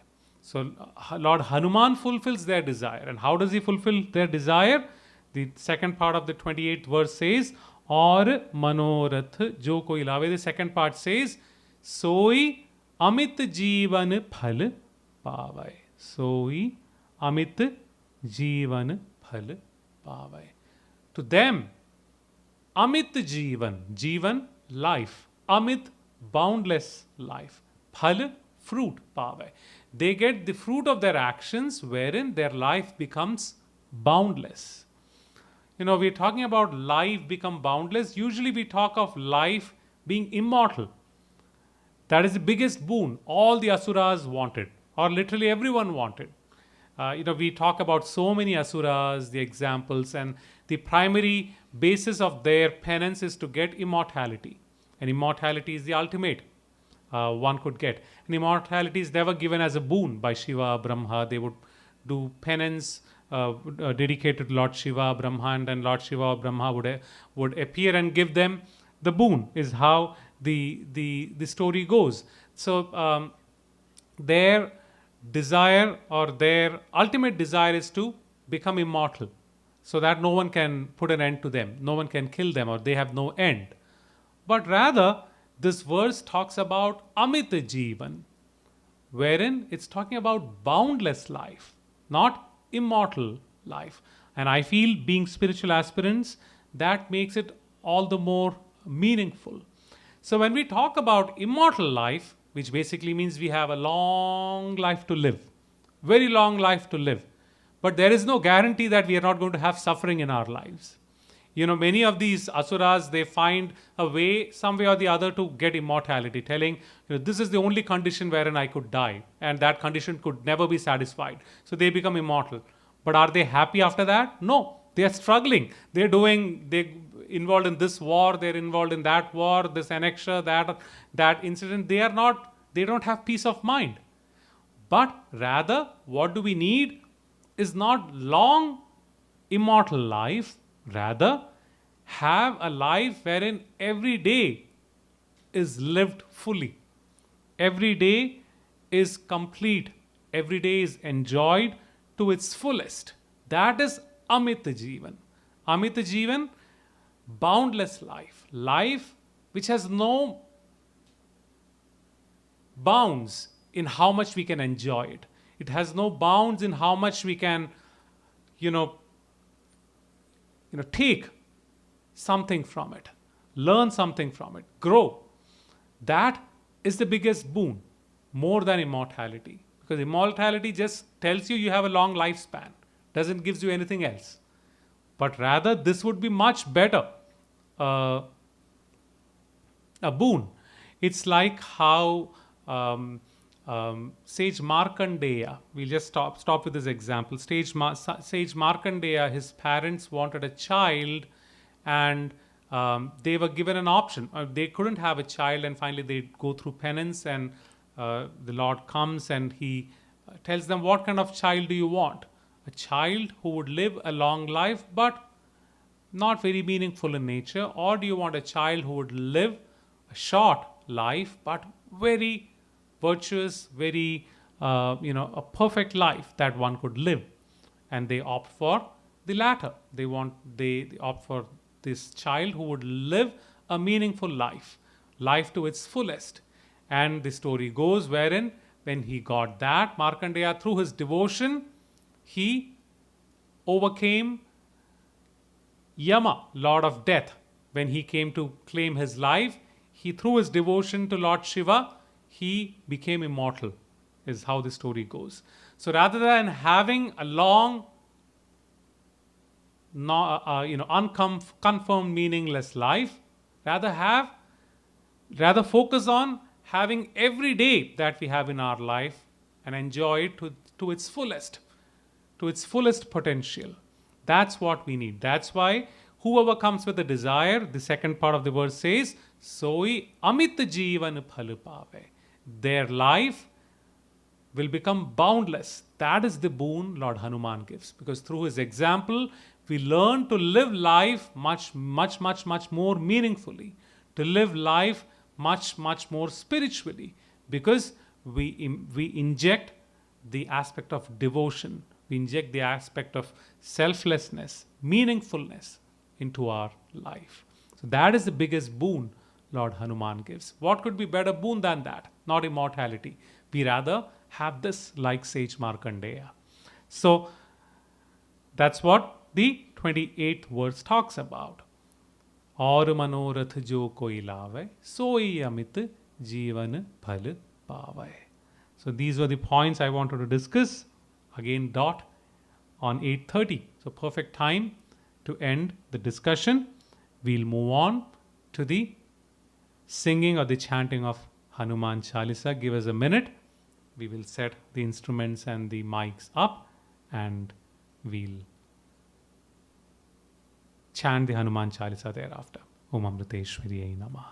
So Lord Hanuman fulfills their desire. And how does he fulfill their desire? The second part of the 28th verse says, और मनोरथ जो कोई लावे. The second part says, सोई अमित जीवन फल पावे. सोई अमित जीवन फल पावे. To them, Amit Jivan, life. Amit, boundless life. Phal, fruit, pave. They get the fruit of their actions wherein their life becomes boundless. We're talking about life become boundless. Usually we talk of life being immortal. That is the biggest boon all the asuras wanted, or literally everyone wanted. We talk about so many asuras, the examples, and the primary basis of their penance is to get immortality. And immortality is the ultimate one could get. And immortality is never given as a boon by Shiva, Brahma. They would do penance dedicated to Lord Shiva, Brahma, and then Lord Shiva or Brahma would appear and give them the boon, is how the story goes. So their desire, or their ultimate desire, is to become immortal, so that no one can put an end to them, no one can kill them, or they have no end. But rather, this verse talks about Amita Jivan, wherein it's talking about boundless life, not immortal life. And I feel, being spiritual aspirants, that makes it all the more meaningful. So when we talk about immortal life, which basically means we have a long life to live, very long life to live, but there is no guarantee that we are not going to have suffering in our lives. Many of these asuras, they find a way, some way or the other, to get immortality, telling, this is the only condition wherein I could die, and that condition could never be satisfied. So they become immortal. But are they happy after that? No, they are struggling. They're involved in this war, they're involved in that war, this annexure, that incident. They don't have peace of mind. But rather, what do we need is not long immortal life, rather have a life wherein every day is lived fully. Every day is complete. Every day is enjoyed to its fullest. That is Amit Jivan. Amit Jivan, boundless life. Life which has no bounds in how much we can enjoy it. It has no bounds in how much we can, you know, take something from it, learn something from it, grow. That is the biggest boon, more than immortality. Because immortality just tells you have a long lifespan, doesn't gives you anything else. But rather, this would be much better, uh, a boon. It's like how Sage Markandeya, we'll just stop with this example. Sage Markandeya, his parents wanted a child, and they were given an option. They couldn't have a child, and finally they go through penance, and the Lord comes and he tells them, what kind of child do you want? A child who would live a long life but not very meaningful in nature, or do you want a child who would live a short life but very virtuous, very a perfect life that one could live? And they opt for the latter. They opt for this child who would live a meaningful life to its fullest. And the story goes wherein when he got that, Markandeya, through his devotion, he overcame Yama, Lord of Death. When he came to claim his life, he, through his devotion to Lord Shiva, he became immortal, is how the story goes. So rather than having a long, unconfirmed, meaningless life, rather focus on having every day that we have in our life and enjoy it to its fullest, to its fullest potential. That's what we need. That's why whoever comes with a desire, the second part of the verse says, Soi Amit Jivan Phal Pave. Their life will become boundless. That is the boon Lord Hanuman gives. Because through his example, we learn to live life much, much, much, much more meaningfully, to live life much, much more spiritually, because we inject the aspect of devotion, we inject the aspect of selflessness, meaningfulness into our life. So that is the biggest boon Lord Hanuman gives. What could be better boon than that? Not immortality. We rather have this like Sage Markandeya. So that's what the 28th verse talks about. और मनोरथ जो कोई लावे सोई अमित जीवन फल पावे. So these were the points I wanted to discuss. Again, dot on 8:30. So perfect time to end the discussion. We'll move on to the singing or the chanting of Hanuman Chalisa. Give us a minute. We will set the instruments and the mics up, and we'll chant the Hanuman Chalisa thereafter. Om Amriteshwariyai Namah.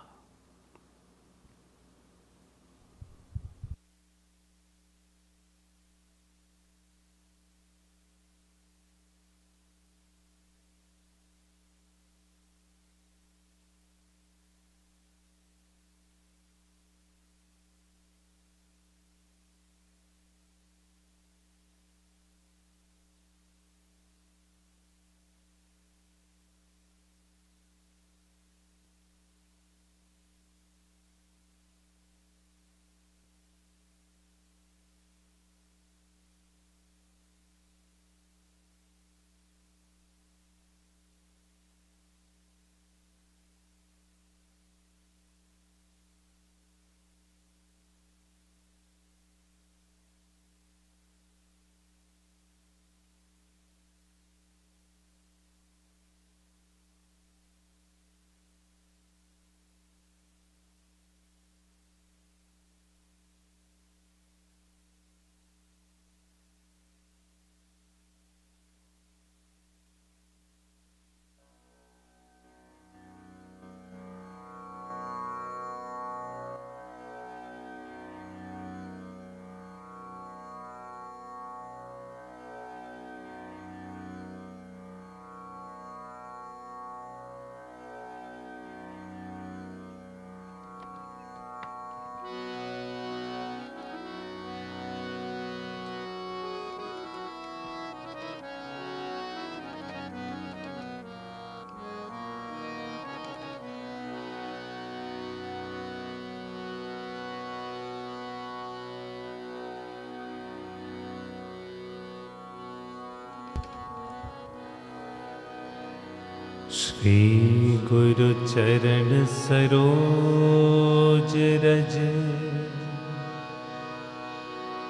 Shri गुरु चरण सरोज रज,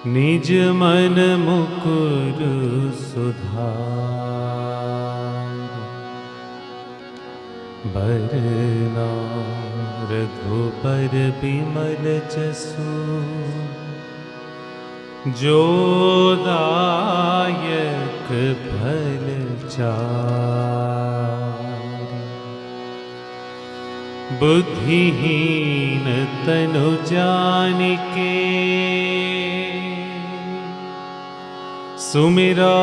निज मन मुकुर सुधार। बरना रघुबर बिमल जसु, जो दायक फल चारि। बुद्धिहीन तनु जानिके, सुमिरा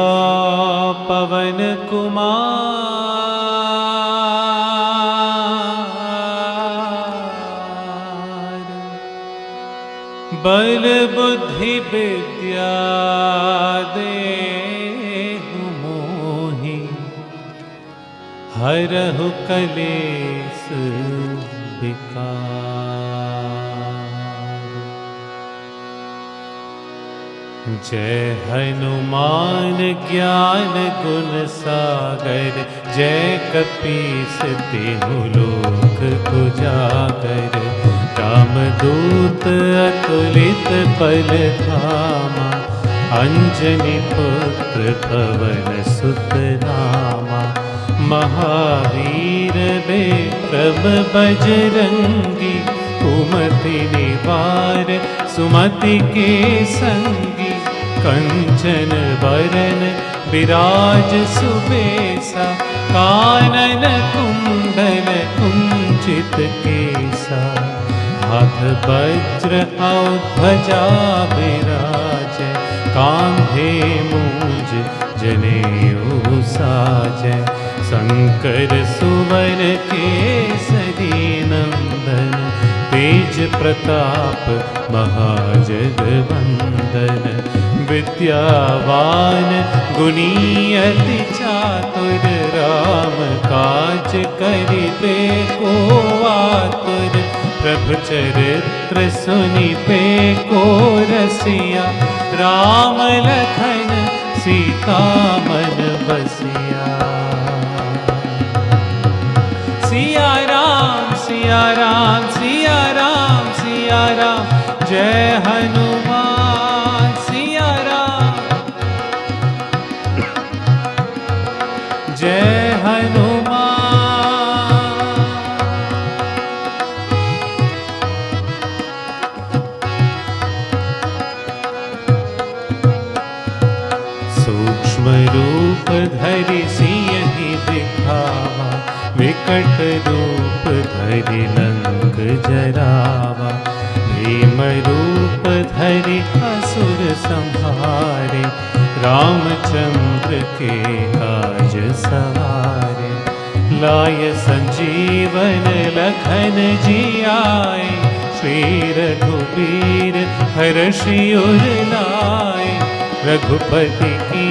पवन कुमार। बल बुद्धि विद्या देहु मोहि, हरहु कलेस विकार। जय हनुमान ज्ञान गुण सागर, जय कपीस तिहु लोक उजागर। रामदूत अतुलित बल धामा, अंजनी पुत्र पवन सुत नामा। महावीर विक्रम बजरंगी, कुमति निवार सुमति के संगी। कंचन बरन विराज सुबेसा, कानन कुंडल कुंचित केसा। हाथ वज्र और ध्वजा विराज, कांधे मूंज जनेऊ साजै। शंकर सुवन केसरी नंदन, तेज प्रताप महाजगवंदन। विद्यावान गुणी अति चातुर, राम काज करिबे को आतुर। प्रभु चरित्र सुनिबे को रसिया, राम लखन सीता मन बसिया। सिया राम सिया राम सिया राम सिया राम, जय हनुमान सिया राम। जय हनुमान। सूक्ष्म रूप धरि सियहि दिखावा, विकट रूप धरि लंक जरावा। भीम रूप धरि असुर संहारे, रामचंद्र के काज सवारे। लाय संजीवन लखन जियाए, श्री रघुबीर हर्षि उर लाए। रघुपति की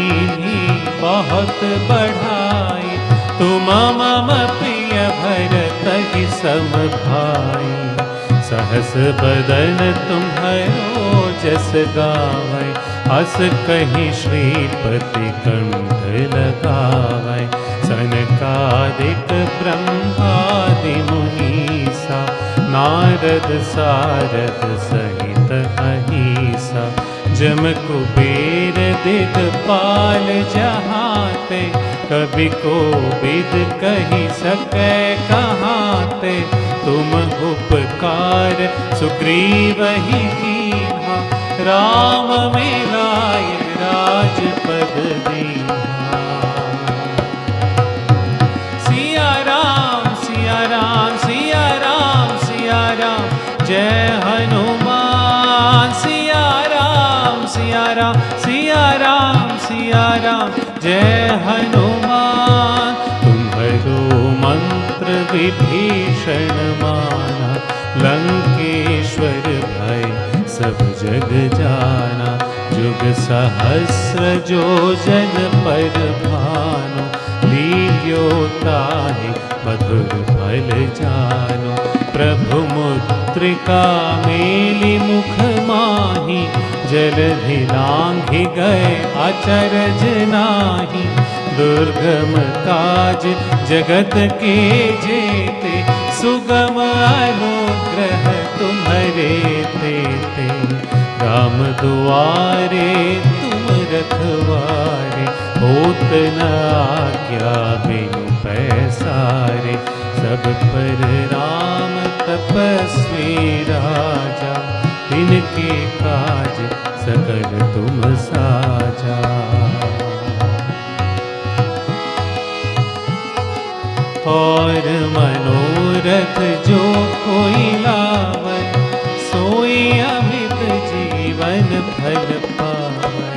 बहुत बढ़ाई, तुम मम प्रिय भरत सम भाई। सहस बदन तुम्हरो जस गावै, अस कहीं श्रीपति कंठ लगावै। सनकादिक ब्रह्मादि मुनीसा, नारद सारद सहित अहीसा। जम कुबेर दिगपाल जहाते, कवि कोविद कहि सकै कहाते। तुम उपकार सुग्रीवहि कीन्हा, राम मिलाय राजपद दीन्हा। सिया राम सिया राम सिया राम सिया राम, जय हनुमान सिया राम सिया राम सिया राम सिया राम, जय हनुमान। तुम्हरो मंत्र विभीषण माना, लंकेश्वर भय सब जग जाना। जुग सहस्र जो जन पर भानु, लील्यो ताहि मधुर फल जानो। प्रभु मुद्रिका मेलि मुख माहि, जलधि लांघि गए अचरज नाही। दुर्गम काज जगत के जेते, सुगम अनुग्रह तुम्हारे तेते। राम दुआरे तुम रखवारे, होत न आज्ञा बिनु पैसारे। सब पर राम तपस्वी राजा, तिनके काज सकल तुम साजा। और मनोरथ जो कोई लावै, सोई अमित जीवन फल पावै।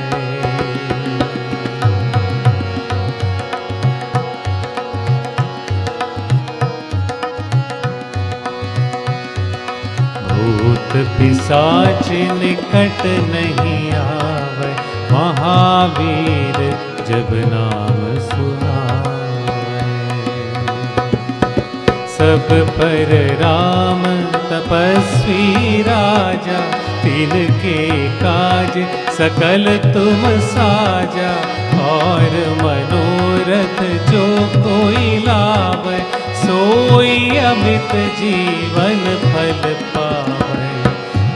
भूत पिशाच निकट नहीं आवे, महावीर जब नाम सुनावे। सब पर राम तपस्वी राजा, तिनके काज सकल तुम साजा। और मनोरथ जो कोई लावै, सोई अमित जीवन फल पावै।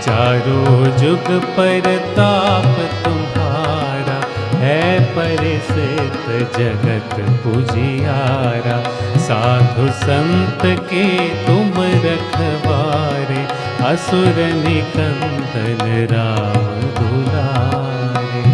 चारों जुग परताप तुम्हारा, है परिसित जगत पुजियारा। साधु संत के तुम रखवारे, असुर निकंदन राम दुलारे।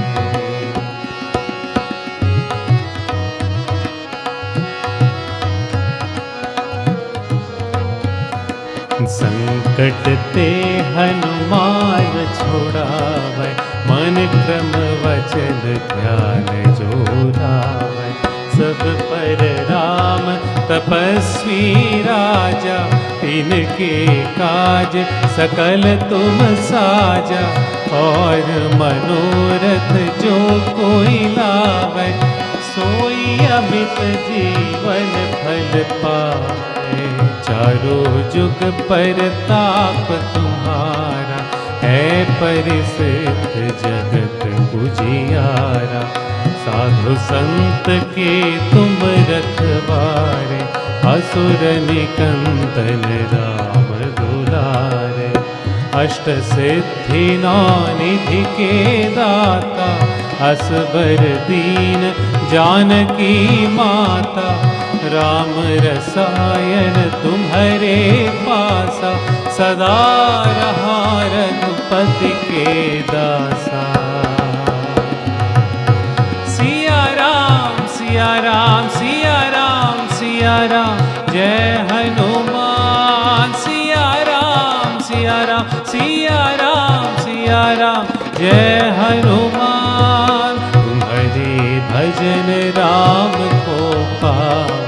संकट ते हनुमान छोड़ावै, मन क्रम वचन ध्यान जोड़ावै। सब पर राम तपस्वी राजा, तिनके काज सकल तुम साजा। और मनोरथ जो कोई लावै, सोई अमित जीवन फल पावै। चारों जुग परताप तुम्हारा, है परिसिद्ध जगत पुजियारा। साधु संत के तुम रखवारे, असुर निकंदन राम दुलारे। अष्ट सिद्धि नौ निधि के दाता, असबर दीन जानकी माता। राम रसायन तुम्हारे पासा, सदा रहा रघुपति के दासा। सिया राम सिया राम सिया राम सिया राम, जय हनुमान। सिया राम सिया राम सिया राम सिया राम, जय हनुमान। तुम्हारे भजन राम को पावै,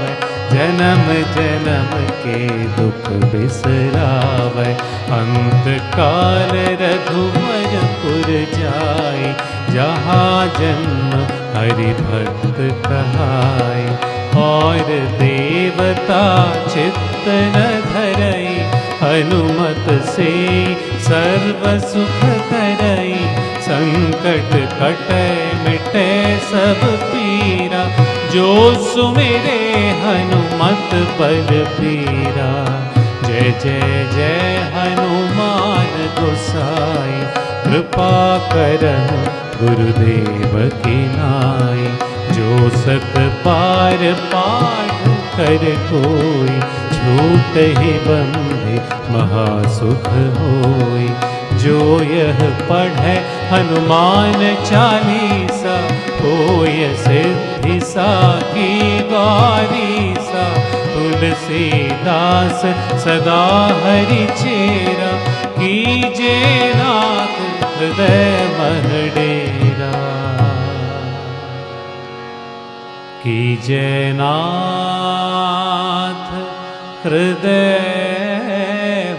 जन्म जन्म के दुख बिसरावै। अंत काल रघुवर पुर जाय, जहाँ जन्म हरि भक्त कहाय। और देवता चित्त न धरई, हनुमत से सर्व सुख करई। संकट कटै मिटै सब पीरा, जो सुमिरे हनुमत बलबीरा। जय जय जय हनुमान गोसाई, कृपा करहु गुरुदेव की नाई। जो सत पार पाठ कर कोई, छूट ही बंधे महासुख होई। जो यह पढ़े हनुमान चालीसा, होय सिद्धि साकी गौरीसा। तुलसीदास सदा हरि चेरा, कीजे नाथ हृदय मह डेरा। कीजे नाथ हृदय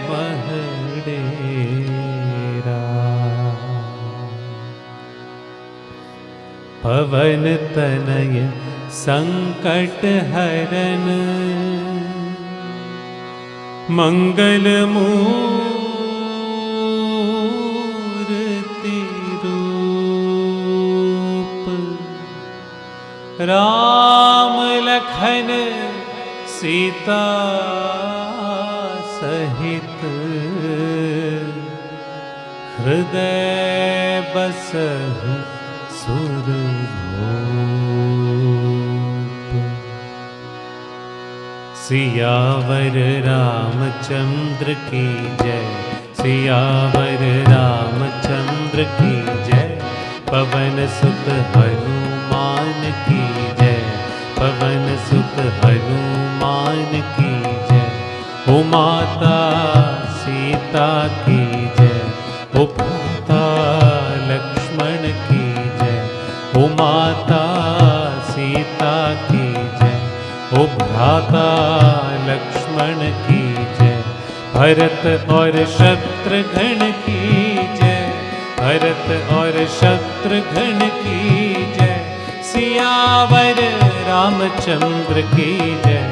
मह डेरा। पवन तनय संकट हरन, मंगल मूर्ति रूप। सीता सहित हृदय बसहु सुरभूप। सियावर रामचंद्र की जय, सियावर रामचंद्र की जय। पवन सुत हनुमान की जय, पवन सुत हनुमान की जय। ओ माता सीता की जय, ओ भ्राता लक्ष्मण की जय। ओ माता सीता की जय, ओ भ्राता लक्ष्मण की जय। भरत और शत्रुघ्न की जय, भरत और शत्रुघ्न की जय। सियावर रामचंद्र की जय,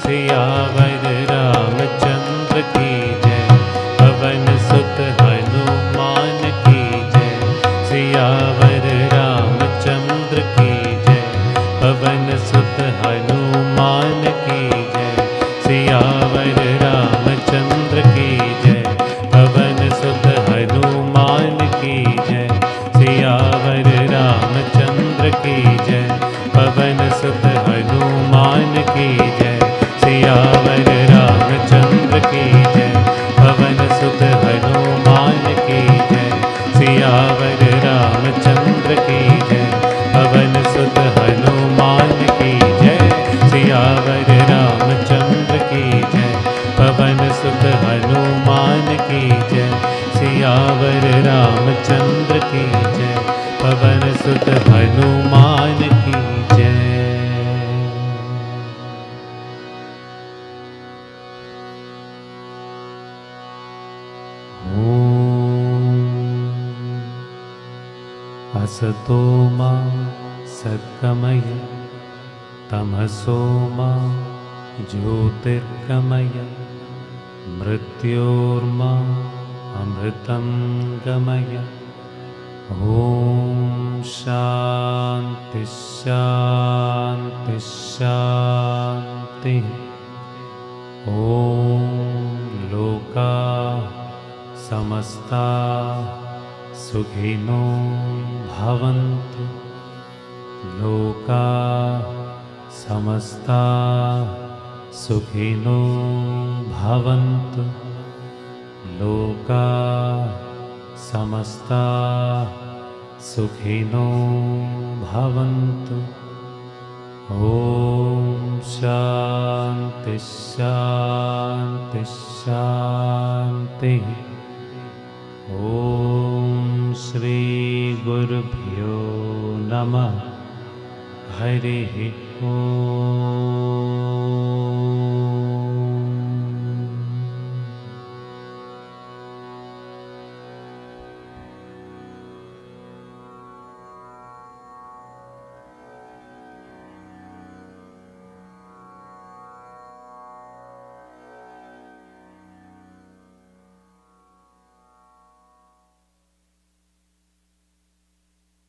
सियावर रामचंद्र की जय। पवन सुत हनुमान की जय, सियावर रामचंद्र की जय। पवन सुत हनुमान की जय, सियावर रामचंद्र की जय। पवन सुत हनुमान की जय, सियावर रामचंद्र की जय। पवन सुत हनुमान की जय, सियावर रामचंद्र की जय। पवन सुत हनुमान की जय, सियावर रामचंद्र की जय। पवन सुत हनुमान की जय, सियावर रामचंद्र की जय। पवन सुत हनुमान की जय, सियावर रामचंद्र की जय। पवन सुत हनुमान की जय। असतो मा सद्गमय, तमसो मा ज्योतिर्गमय। मृत्योर्मा अमृतं गमय। ॐ शान्ति शान्ति शान्तिः। ॐ लोका समस्ता सुखिनो भवन्तु, लोका समस्ता सुखिनो भवन्तु, लोका समस्ता सुखिनो भवन्तु। ॐ शान्ति शान्ति शान्तिः। ॐ श्री गुरुभ्यो नमः। हरिः ॐ।